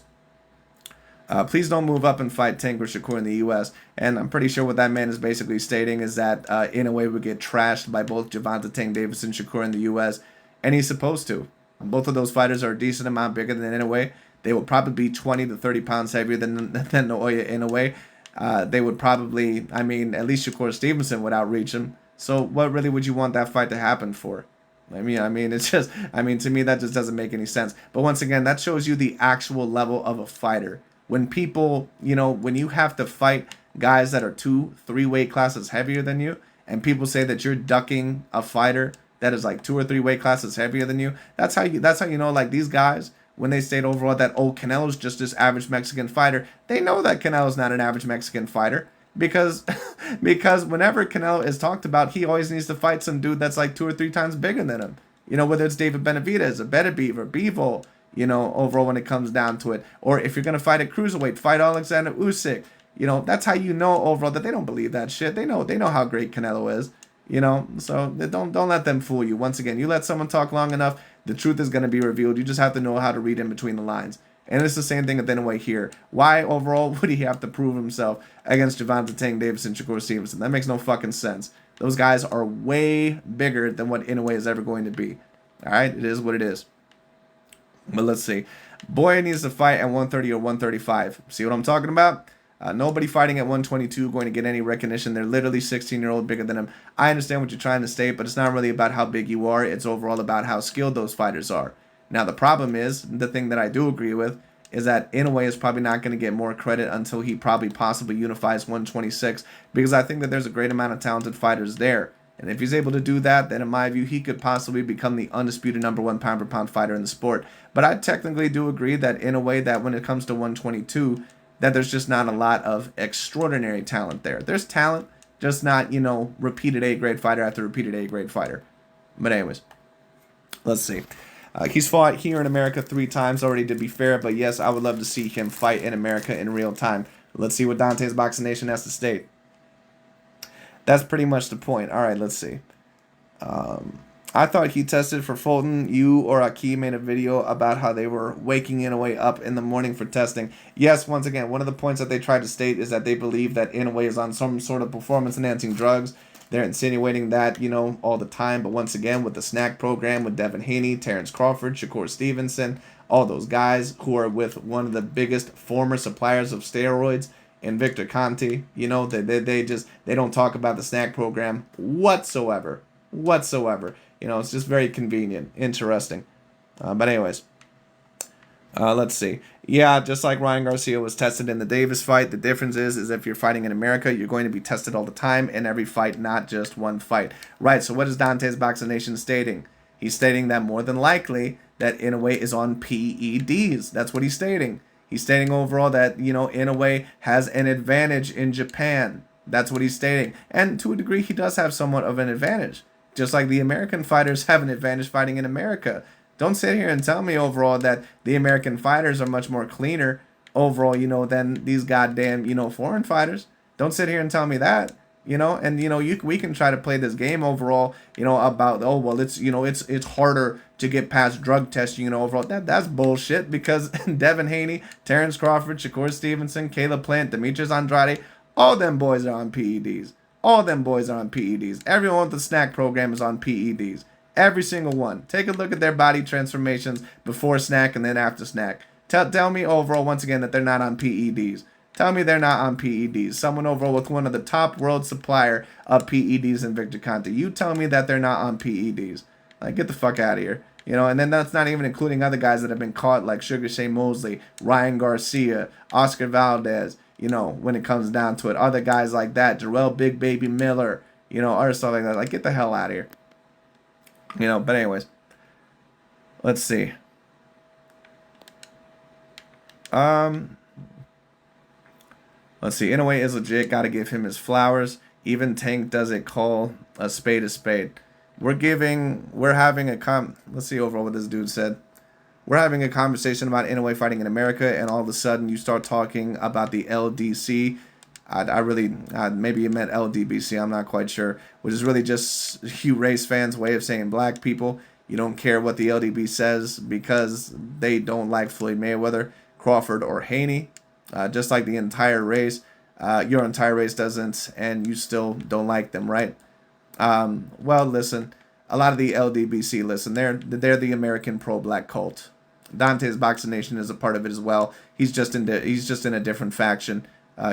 Please don't move up and fight Tank or Shakur in the U.S. And I'm pretty sure what that man is basically stating is that Inoue would get trashed by both Gervonta Tank Davis and Shakur in the U.S. And he's supposed to. Both of those fighters are a decent amount bigger than Inoue. They will probably be 20 to 30 pounds heavier than Naoya Inoue. They would probably, I mean, at least Shakur Stevenson would outreach him. So what really would you want that fight to happen for? I mean, it's just, I mean, to me, that just doesn't make any sense. But once again, that shows you the actual level of a fighter. When people, you know, when you have to fight guys that are 2-3 weight classes heavier than you, and people say that you're ducking a fighter that is like 2 or 3 weight classes heavier than you, that's how you know, like, these guys, when they state overall that, oh, Canelo's just this average Mexican fighter, they know that Canelo's not an average Mexican fighter. Because whenever Canelo is talked about, he always needs to fight some dude that's like 2 or 3 times bigger than him. You know, whether it's David Benavidez or Beterbiev or Bivol, you know, overall when it comes down to it. Or if you're going to fight at cruiserweight, fight Alexander Usyk. You know, that's how you know overall that they don't believe that shit. They know how great Canelo is. You know, so don't let them fool you. Once again, you let someone talk long enough, the truth is going to be revealed. You just have to know how to read in between the lines. And it's the same thing with Inoue here. Why overall would he have to prove himself against Gervonta Tank Davis and Shakur Stevenson? That makes no fucking sense. Those guys are way bigger than what Inoue is ever going to be. All right, it is what it is. But let's see. Boy needs to fight at 130 or 135. See what I'm talking about? Nobody fighting at 122 going to get any recognition. They're literally 16-year-old bigger than him. I understand what you're trying to state, but it's not really about how big you are. It's overall about how skilled those fighters are. Now, the problem is, the thing that I do agree with, is that Inoue is probably not going to get more credit until he probably possibly unifies 126, because I think that there's a great amount of talented fighters there. And if he's able to do that, then in my view, he could possibly become the undisputed #1 pound-for-pound fighter in the sport. But I technically do agree that in a way that when it comes to 122, that there's just not a lot of extraordinary talent there. There's talent, just not, you know, repeated A-grade fighter after repeated A-grade fighter. But anyways, let's see. He's fought here in America 3 times already, to be fair, but yes, I would love to see him fight in America in real time. Let's see what Dante's Boxing Nation has to state. That's pretty much the point. All right, let's see. I thought he tested for Fulton. You or Aki made a video about how they were waking Inoue up in the morning for testing. Yes, once again, one of the points that they tried to state is that they believe that Inoue is on some sort of performance-enhancing drugs. They're insinuating that, you know, all the time. But once again, with the snack program with Devin Haney, Terrence Crawford, Shakur Stevenson, all those guys who are with one of the biggest former suppliers of steroids and Victor Conte, you know, they don't talk about the snack program whatsoever. You know, it's just very convenient. Interesting. But anyways, let's see. Yeah, just like Ryan Garcia was tested in the Davis fight, the difference is if you're fighting in America, you're going to be tested all the time in every fight, not just one fight. Right, so what is Dante's Boxing Nation stating? He's stating that more than likely that Inoue is on PEDs. That's what he's stating. He's stating overall that, you know, Inoue has an advantage in Japan. That's what he's stating. And to a degree, he does have somewhat of an advantage. Just like the American fighters have an advantage fighting in America. Don't sit here and tell me overall that the American fighters are much more cleaner overall, you know, than these goddamn, you know, foreign fighters. Don't sit here and tell me that, you know. And, you know, we can try to play this game overall, you know, about, oh, well, it's, you know, it's harder to get past drug testing, you know, overall. That's bullshit, because Devin Haney, Terrence Crawford, Shakur Stevenson, Caleb Plant, Demetrius Andrade, all them boys are on PEDs. All them boys are on PEDs. Everyone with the snack program is on PEDs. Every single one. Take a look at their body transformations before snack and then after snack. Tell me overall, once again, that they're not on PEDs. Tell me they're not on PEDs. Someone overall with one of the top world supplier of PEDs in Victor Conte. You tell me that they're not on PEDs. Like, get the fuck out of here. You know, and then that's not even including other guys that have been caught, like Sugar Shea Mosley, Ryan Garcia, Oscar Valdez. You know, when it comes down to it, other guys like that, Jarrell Big Baby Miller, you know, or stuff like that. Like, get the hell out of here. You know, but anyways, let's see. Let's see. Inoue is legit. Got to give him his flowers. Even Tank doesn't call a spade a spade. Let's see overall what this dude said. We're having a conversation about Inoue fighting in America, and all of a sudden you start talking about the LDC. Maybe you meant LDBC, I'm not quite sure, which is really just Hugh Race fans' way of saying black people. You don't care what the LDB says because they don't like Floyd Mayweather, Crawford, or Haney. Just like the entire race. Your entire race doesn't, and you still don't like them, right? Well, listen. A lot of the LDBC, listen, they're the American pro-black cult. Dante's Boxing Nation is a part of it as well. He's just in a different faction.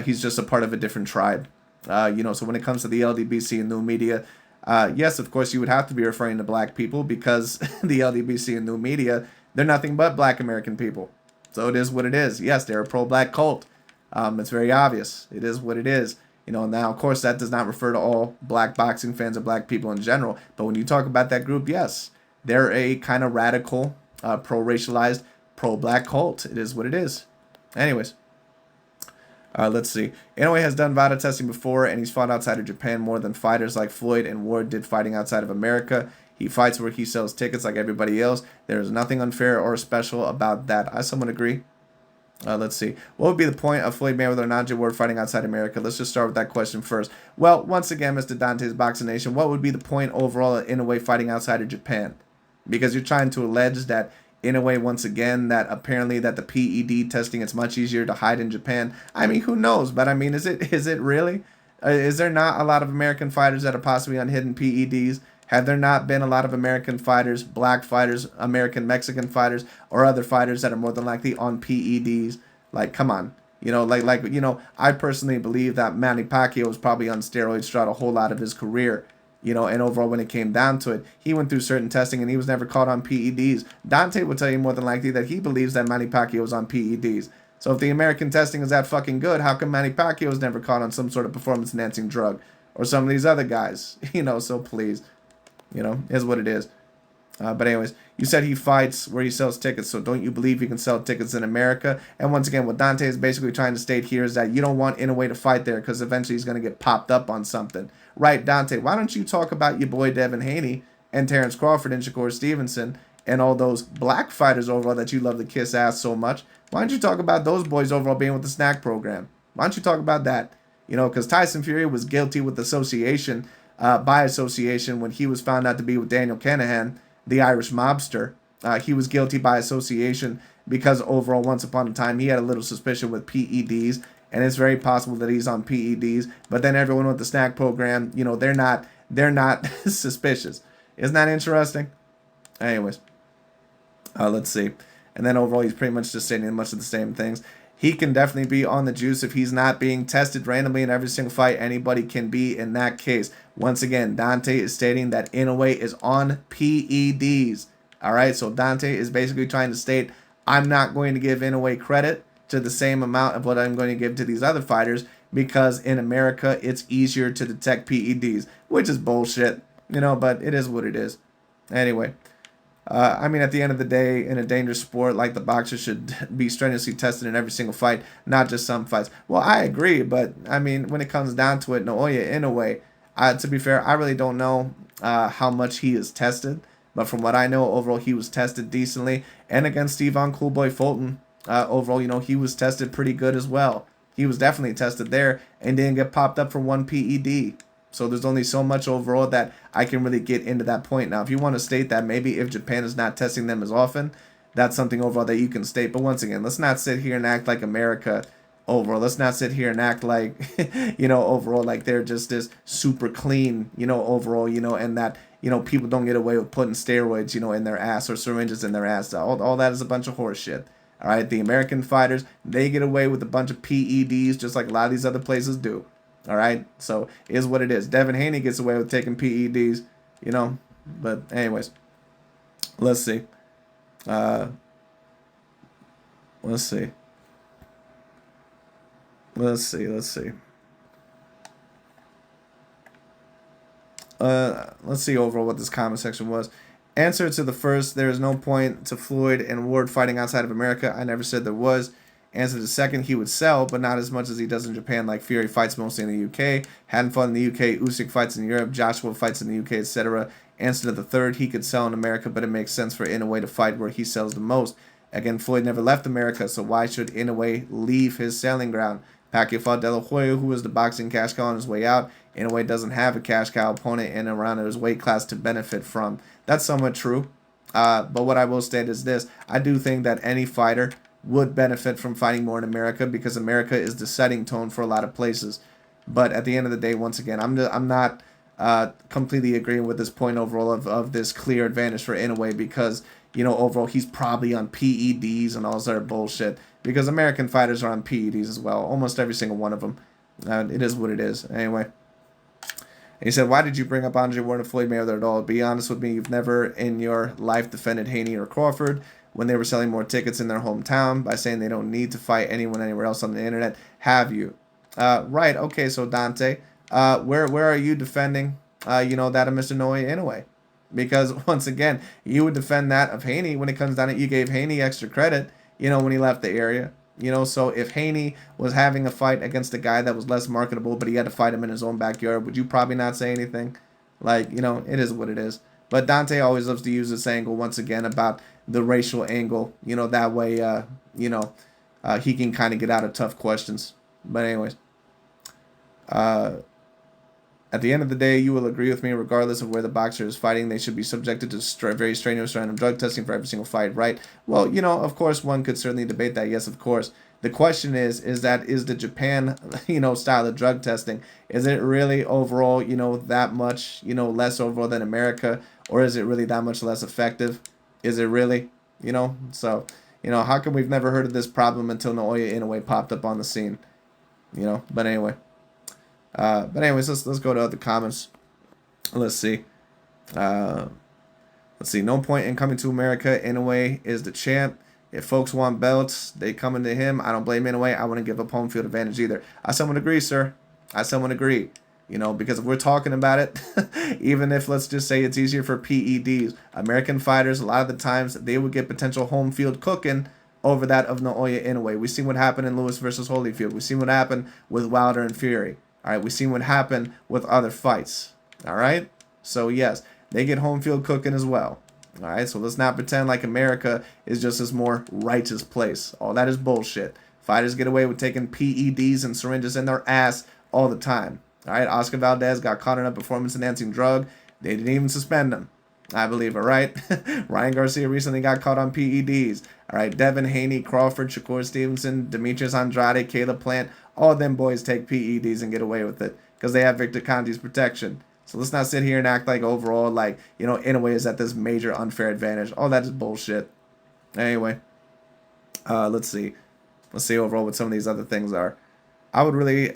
He's just a part of a different tribe. You know, so when it comes to the LDBC and new media, yes, of course, you would have to be referring to black people, because the LDBC and new media, they're nothing but black American people. So it is what it is. Yes, they're a pro-black cult. It's very obvious. It is what it is. You know, now, of course, that does not refer to all black boxing fans or black people in general. But when you talk about that group, yes, they're a kind of radical, pro-racialized, pro-black cult. It is what it is. Anyways, let's see. Inoue has done VADA testing before, and he's fought outside of Japan more than fighters like Floyd and Ward did fighting outside of America. He fights where he sells tickets like everybody else. There is nothing unfair or special about that. I somewhat agree. Let's see. What would be the point of Floyd Mayweather and Andre Ward fighting outside America? Let's just start with that question first. Well, once again, Mr. Dante's Boxing Nation, what would be the point overall of Inoue fighting outside of Japan? Because you're trying to allege that Inoue, once again, that apparently that the PED testing is much easier to hide in Japan. I mean, who knows? But I mean, is it really? Is there not a lot of American fighters that are possibly on hidden PEDs? Have there not been a lot of American fighters, black fighters, American Mexican fighters, or other fighters that are more than likely on PEDs? Like, come on. You know, you know, I personally believe that Manny Pacquiao was probably on steroids throughout a whole lot of his career. You know, and overall, when it came down to it, he went through certain testing and he was never caught on PEDs. Dante will tell you more than likely that he believes that Manny Pacquiao was on PEDs. So if the American testing is that fucking good, how come Manny Pacquiao was never caught on some sort of performance-enhancing drug? or some of these other guys, so please, is what it is. But anyways, you said he fights where he sells tickets, so don't you believe he can sell tickets in America? And once again, what Dante is basically trying to state here is that you don't want Inoue to fight there because eventually he's going to get popped up on something. Right, Dante, why don't you talk about your boy Devin Haney and Terrence Crawford and Shakur Stevenson and all those black fighters overall that you love to kiss ass so much? Why don't you talk about those boys overall being with the snack program? Why don't you talk about that? Because Tyson Fury was guilty with association, by association, when he was found out to be with Daniel Kanahan, the Irish mobster. He was guilty by association because overall, once upon a time, he had a little suspicion with PEDs, and it's very possible that he's on PEDs. But then everyone with the snack program, they're not suspicious. Isn't that interesting? Anyways, let's see. And then overall, he's pretty much just saying much of the same things. He can definitely be on the juice if he's not being tested randomly in every single fight. Anybody can be in that case. Once again, Dante is stating that Inoue is on PEDs. All right, so Dante is basically trying to state, I'm not going to give Inoue credit to the same amount of what I'm going to give to these other fighters because in America, it's easier to detect PEDs, which is bullshit, but it is what it is. Anyway. At the end of the day, in a dangerous sport like the boxer should be strenuously tested in every single fight, not just some fights. Well, I agree, but when it comes down to it, Naoya Inoue, to be fair, I really don't know how much he is tested, but from what I know, overall he was tested decently, and against Steven Coolboy Fulton, overall, he was tested pretty good as well. He was definitely tested there and didn't get popped up for one PED. So there's only so much overall that I can really get into that point. Now, if you want to state that maybe if Japan is not testing them as often, that's something overall that you can state. But once again, let's not sit here and act like America overall. Let's not sit here and act like, overall like they're just this super clean, overall, and that, people don't get away with putting steroids, in their ass or syringes in their ass. All that is a bunch of horse shit. All right, the American fighters, they get away with a bunch of PEDs just like a lot of these other places do. All right, so it is what it is. Devin Haney gets away with taking PEDs, But anyways, let's see. Let's see. Let's see. Let's see overall what this comment section was. Answer to the first: there is no point to Floyd and Ward fighting outside of America. I never said there was. Answer to the second: he would sell, but not as much as he does in Japan. Like Fury fights mostly in the UK, hadn't fought in the UK. Usyk fights in Europe, Joshua fights in the UK, etc. Answer to the third: he could sell in America, but it makes sense for Inoue to fight where he sells the most. Again, Floyd never left America, so why should Inoue leave his selling ground? Pacquiao fought De La Hoya, who was the boxing cash cow on his way out. Inoue doesn't have a cash cow opponent in around his weight class to benefit from. That's somewhat true. But what I will state is this: I do think that any fighter would benefit from fighting more in America because America is the setting tone for a lot of places. But at the end of the day, once again, I'm not completely agreeing with this point overall of this clear advantage for Inoue because, overall he's probably on PEDs and all this other bullshit because American fighters are on PEDs as well. Almost every single one of them. It is what it is. Anyway. And he said, why did you bring up Andre Ward and Floyd Mayweather at all? Be honest with me, you've never in your life defended Haney or Crawford when they were selling more tickets in their hometown by saying they don't need to fight anyone anywhere else on the internet, have you? Right, okay, so Dante, where are you defending, that of Mr. Naoya Inoue? Because, once again, you would defend that of Haney when it comes down to it. You gave Haney extra credit, when he left the area. So if Haney was having a fight against a guy that was less marketable, but he had to fight him in his own backyard, would you probably not say anything? Like, it is what it is. But Dante always loves to use this angle once again about the racial angle. That way, he can kind of get out of tough questions. But anyways, at the end of the day, you will agree with me, regardless of where the boxer is fighting, they should be subjected to very strenuous random drug testing for every single fight, right? Well, of course, one could certainly debate that. Yes, of course. The question is the Japan, style of drug testing, is it really overall, that much, less overall than America, or is it really that much less effective? Is it really, So, how come we've never heard of this problem until Naoya Inoue popped up on the scene, But anyway. Let's go to other comments. Let's see. No point in coming to America. Inoue is the champ. If folks want belts, they coming to him. I don't blame Inoue. I wouldn't give up home field advantage either. I somewhat agree, sir. I somewhat agree. You know, because if we're talking about it, even if let's just say it's easier for PEDs, American fighters, a lot of the times they would get potential home field cooking over that of Naoya Inoue. We've seen what happened in Lewis versus Holyfield. We've seen what happened with Wilder and Fury. All right, we've seen what happened with other fights. All right, so yes, they get home field cooking as well. All right, so let's not pretend like America is just this more righteous place. All that is bullshit. Fighters get away with taking PEDs and syringes in their ass all the time. All right, Oscar Valdez got caught in a performance-enhancing drug. They didn't even suspend him, I believe. All right, Ryan Garcia recently got caught on PEDs. All right, Devin Haney, Crawford, Shakur Stevenson, Demetrius Andrade, Caleb Plant, all of them boys take PEDs and get away with it because they have Victor Conti's protection. So let's not sit here and act like overall, like, you know, Inoue is at this major unfair advantage. All that is bullshit. Anyway, let's see. Let's see overall what some of these other things are. I really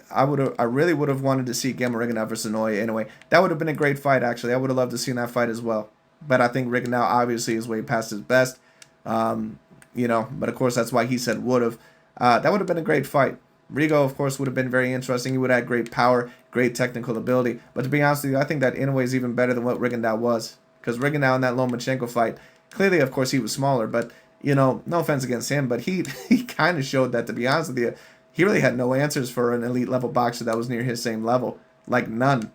would have wanted to see Gamma Rigondeaux versus Naoya Inoue. That would have been a great fight, actually. I would have loved to see that fight as well. But I think Rigondeaux obviously is way past his best. You know, but of course that's why he said would have. That would have been a great fight. Rigo, of course, would have been very interesting. He would have had great power, great technical ability. But to be honest with you, I think that Inoue is even better than what Rigondeaux was. Because Rigondeaux in that Lomachenko fight, clearly, of course, he was smaller. But, you know, no offense against him, but he kind of showed that, to be honest with you, he really had no answers for an elite level boxer that was near his same level. Like, none.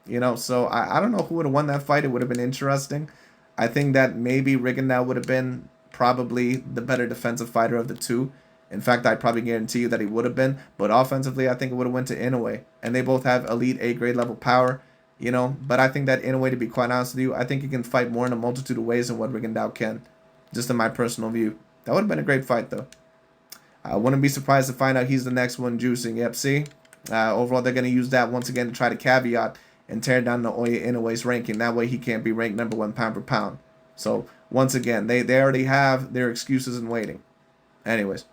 You know, so I don't know who would have won that fight. It would have been interesting. I think that maybe Rigondeaux would have been probably the better defensive fighter of the two. In fact, I'd probably guarantee you that he would have been. But offensively, I think it would have went to Inoue. And they both have elite A-grade level power, you know. But I think that Inoue, to be quite honest with you, I think he can fight more in a multitude of ways than what Rigondeaux can. Just in my personal view. That would have been a great fight, though. I wouldn't be surprised to find out he's the next one juicing. Yep, see? Overall, they're going to use that once again to try to caveat and tear down Naoya Inoue's ranking. That way he can't be ranked #1 pound for pound. So, once again, they already have their excuses in waiting. Anyways.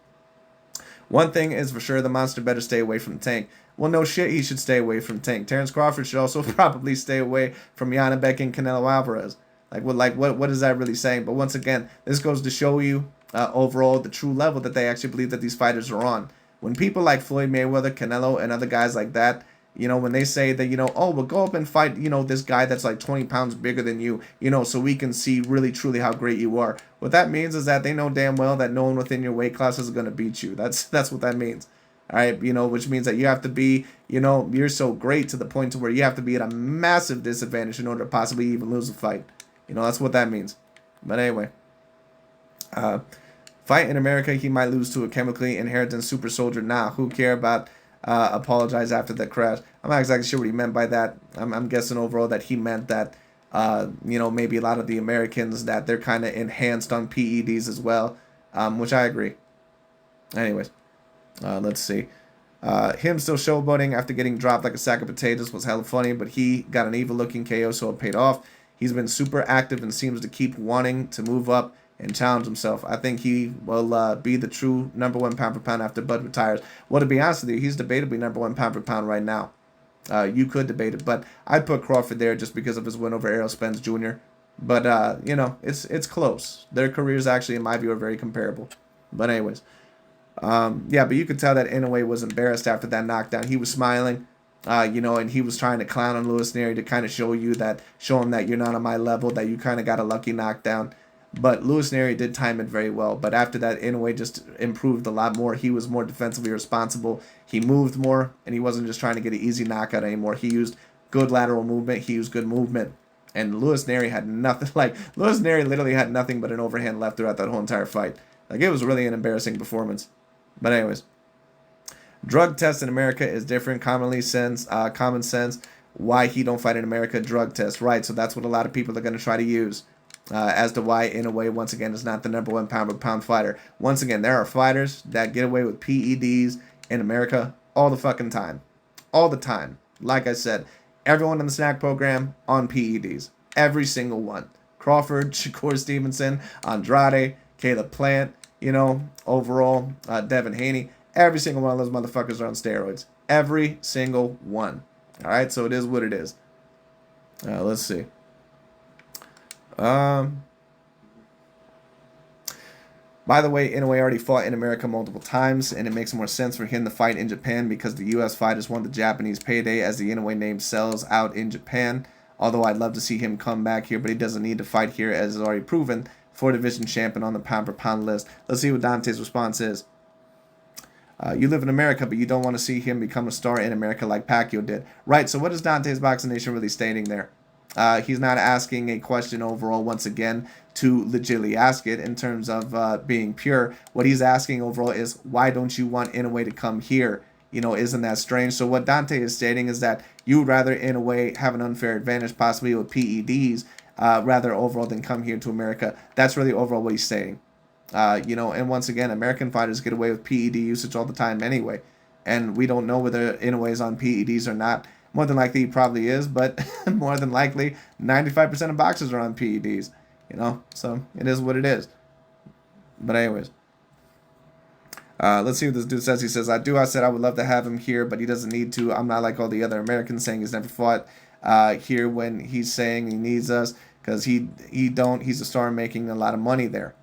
One thing is for sure, the monster better stay away from Tank. Well, no shit, he should stay away from Tank. Terrence Crawford should also probably stay away from Yannick and Canelo Alvarez. What is that really saying? But once again, this goes to show you overall the true level that they actually believe that these fighters are on. When people like Floyd Mayweather, Canelo, and other guys like that, you know, when they say that, you know, oh, well, go up and fight, you know, this guy that's like 20 pounds bigger than you, you know, so we can see really truly how great you are. What that means is that they know damn well that no one within your weight class is going to beat you. That's what that means. All right, you know, which means that you have to be, you know, you're so great to the point to where you have to be at a massive disadvantage in order to possibly even lose a fight. You know, that's what that means. But anyway, fight in America, he might lose to a chemically inherited super soldier. Nah, who care about apologize after the crash? I'm not exactly sure what he meant by that. I'm guessing overall that he meant that, you know, maybe a lot of the Americans that they're kind of enhanced on PEDs as well, which I agree. Anyways, let's see. Him still showboating after getting dropped like a sack of potatoes was hella funny, but he got an evil-looking KO, so it paid off. He's been super active and seems to keep wanting to move up and challenge himself. I think he will be the true #1 pound for pound after Bud retires. Well, to be honest with you, he's debatably #1 pound for pound right now. You could debate it, but I'd put Crawford there just because of his win over Errol Spence Jr. But, you know, it's close. Their careers actually, in my view, are very comparable. But anyways, yeah, but you could tell that Inoue was embarrassed after that knockdown. He was smiling, you know, and he was trying to clown on Lewis Neri to kind of show him that you're not on my level, that you kind of got a lucky knockdown. But Lewis Neri did time it very well. But after that, Inoue just improved a lot more. He was more defensively responsible. He moved more, and he wasn't just trying to get an easy knockout anymore. He used good lateral movement. He used good movement. And Lewis Neri had nothing. Like, Lewis Neri literally had nothing but an overhand left throughout that whole entire fight. Like, it was really an embarrassing performance. But anyways, drug test in America is different. Common sense. Why he don't fight in America? Drug test, right? So that's what a lot of people are going to try to use as to why Inoue once again is not the #1 pound for pound fighter. Once again, there are fighters that get away with PEDs in America all the fucking time, all the time. Like I said, everyone in the snack program on PEDs, every single one. Crawford, Shakur Stevenson, Andrade, Caleb Plant. You know, overall, Devin Haney, every single one of those motherfuckers are on steroids. Every single one. All right, so it is what it is. Let's see. By the way, Inoue already fought in America multiple times, and it makes more sense for him to fight in Japan because the U.S. fighters want the Japanese payday as the Inoue name sells out in Japan. Although I'd love to see him come back here, but he doesn't need to fight here as is already proven for division champion on the pound-per-pound list. Let's see what Dante's response is. You live in America, but you don't want to see him become a star in America like Pacquiao did. Right, so what is Dontaes Boxing Nation really stating there? He's not asking a question overall, once again, to legitimately ask it in terms of being pure. What he's asking overall is, why don't you want Inoue to come here? You know, isn't that strange? So what Dante is stating is that you would rather, in a way, have an unfair advantage, possibly with PEDs, rather overall than come here to America. That's really overall what he's saying. You know, and once again, American fighters get away with PED usage all the time anyway. And we don't know whether Inoue is on PEDs or not. More than likely he probably is, but more than likely 95% of boxers are on PEDs. You know, so it is what it is. But anyways. Let's see what this dude says. He says, I said I would love to have him here, but he doesn't need to. I'm not like all the other Americans saying he's never fought here when he's saying he needs us, because he's a star making a lot of money there.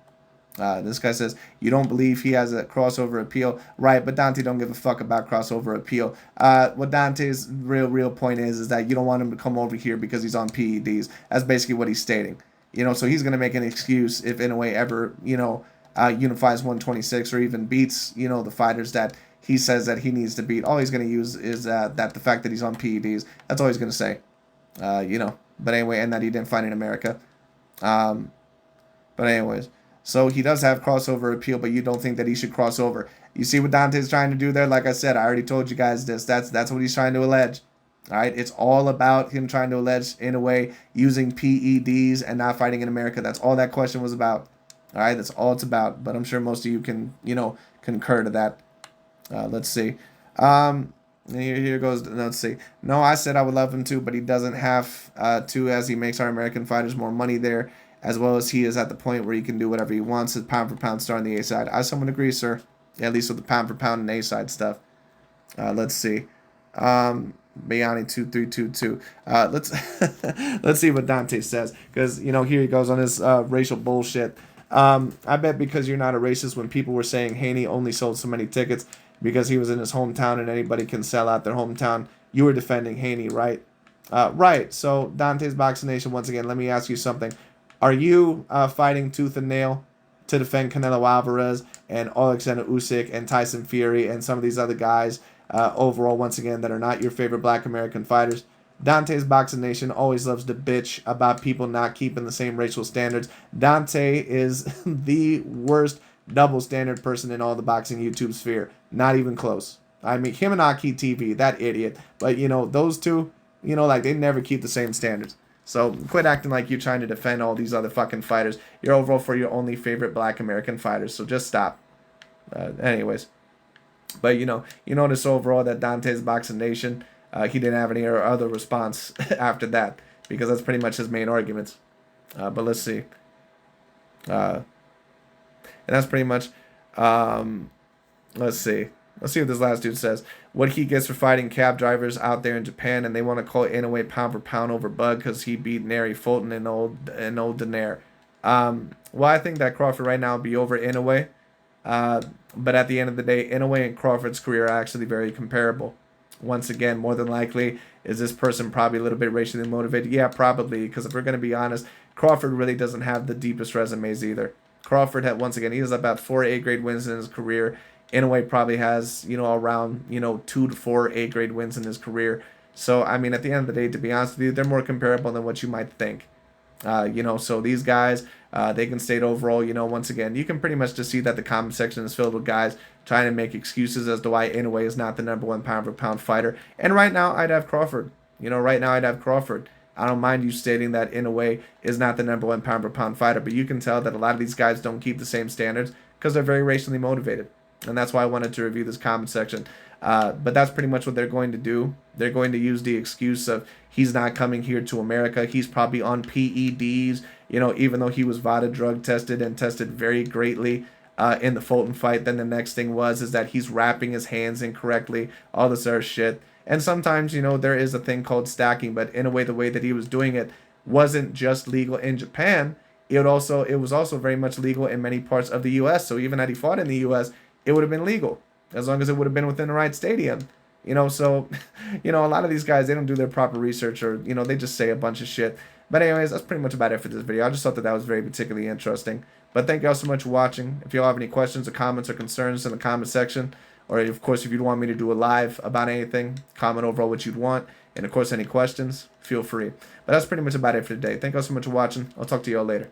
This guy says, you don't believe he has a crossover appeal. Right, but Dante don't give a fuck about crossover appeal. What Dante's real point is that you don't want him to come over here because he's on PEDs. That's basically what he's stating. You know, so he's going to make an excuse if Inoue ever, you know, unifies 126 or even beats, you know, the fighters that he says that he needs to beat. All he's going to use is that the fact that he's on PEDs. That's all he's going to say. You know, but anyway, and that he didn't fight in America. But anyways, so he does have crossover appeal, but you don't think that he should cross over. You see what Dante's trying to do there? Like I said, I already told you guys this. That's what he's trying to allege. All right, it's all about him trying to allege, in a way, using PEDs and not fighting in America. That's all that question was about. All right, that's all it's about. But I'm sure most of you can, you know, concur to that. Let's see. Here goes. Let's see. No, I said I would love him to, but he doesn't have to, as he makes our American fighters more money there, as well as he is at the point where he can do whatever he wants as pound-for-pound star on the A side. I somewhat agree, sir. Yeah, at least with the pound-for-pound and A side stuff. Let's see. Bayani 2322. Let's see what Dante says, because you know, here he goes on his racial bullshit. I bet because you're not a racist when people were saying Haney only sold so many tickets because he was in his hometown and anybody can sell out their hometown. You were defending Haney, right? Right. So Dante's Boxing Nation, once again, let me ask you something. Are you fighting tooth and nail to defend Canelo Alvarez and Alexander Usyk and Tyson Fury and some of these other guys overall, once again, that are not your favorite black American fighters? Dante's Boxing Nation always loves to bitch about people not keeping the same racial standards. Dante is the worst double standard person in all the boxing YouTube sphere. Not even close. I mean, him and Aki TV, that idiot. But, you know, those two, you know, like, they never keep the same standards. So quit acting like you're trying to defend all these other fucking fighters. You're overall for your only favorite black American fighters. So just stop. Anyways. But, you know, you notice overall that Dante's Boxing Nation, he didn't have any other response after that, because that's pretty much his main arguments. But let's see. And that's pretty much, let's see. Let's see what this last dude says. What he gets for fighting cab drivers out there in Japan, and they want to call Inoue pound for pound over Bug because he beat Neri Fulton and old Daenerys. Well, I think that Crawford right now would be over Inoue. But at the end of the day, Inoue and Crawford's career are actually very comparable. Once again, more than likely, is this person probably a little bit racially motivated? Yeah, probably, because if we're going to be honest, Crawford really doesn't have the deepest resumes either. Crawford had, once again, he has about 4 A-grade wins in his career. Inoue probably has, you know, around, you know, 2 to 4 A-grade wins in his career. So, I mean, at the end of the day, to be honest with you, they're more comparable than what you might think. You know, so these guys, they can state overall, you know, once again, you can pretty much just see that the comment section is filled with guys trying to make excuses as to why Inoue is not the #1 pound-for-pound fighter. And right now, I'd have Crawford. You know, right now, I'd have Crawford. I don't mind you stating that Inoue is not the #1 pound-for-pound fighter, but you can tell that a lot of these guys don't keep the same standards because they're very racially motivated. And that's why I wanted to review this comment section. But that's pretty much what they're going to do. They're going to use the excuse of he's not coming here to America. He's probably on PEDs, you know, even though he was VADA drug tested and tested very greatly in the Fulton fight. Then the next thing is that he's wrapping his hands incorrectly, all this other shit. And sometimes, you know, there is a thing called stacking, but in a way, the way that he was doing it wasn't just legal in Japan. it was also very much legal in many parts of the U.S. So even had he fought in the U.S., it would have been legal as long as it would have been within the right stadium. So, a lot of these guys, they don't do their proper research, or, they just say a bunch of shit. But anyways, that's pretty much about it for this video. I just thought that was very particularly interesting. But thank y'all so much for watching. If y'all have any questions or comments or concerns in the comment section, or of course, if you'd want me to do a live about anything, comment overall what you'd want. And of course, any questions, feel free. But that's pretty much about it for today. Thank y'all so much for watching. I'll talk to y'all later.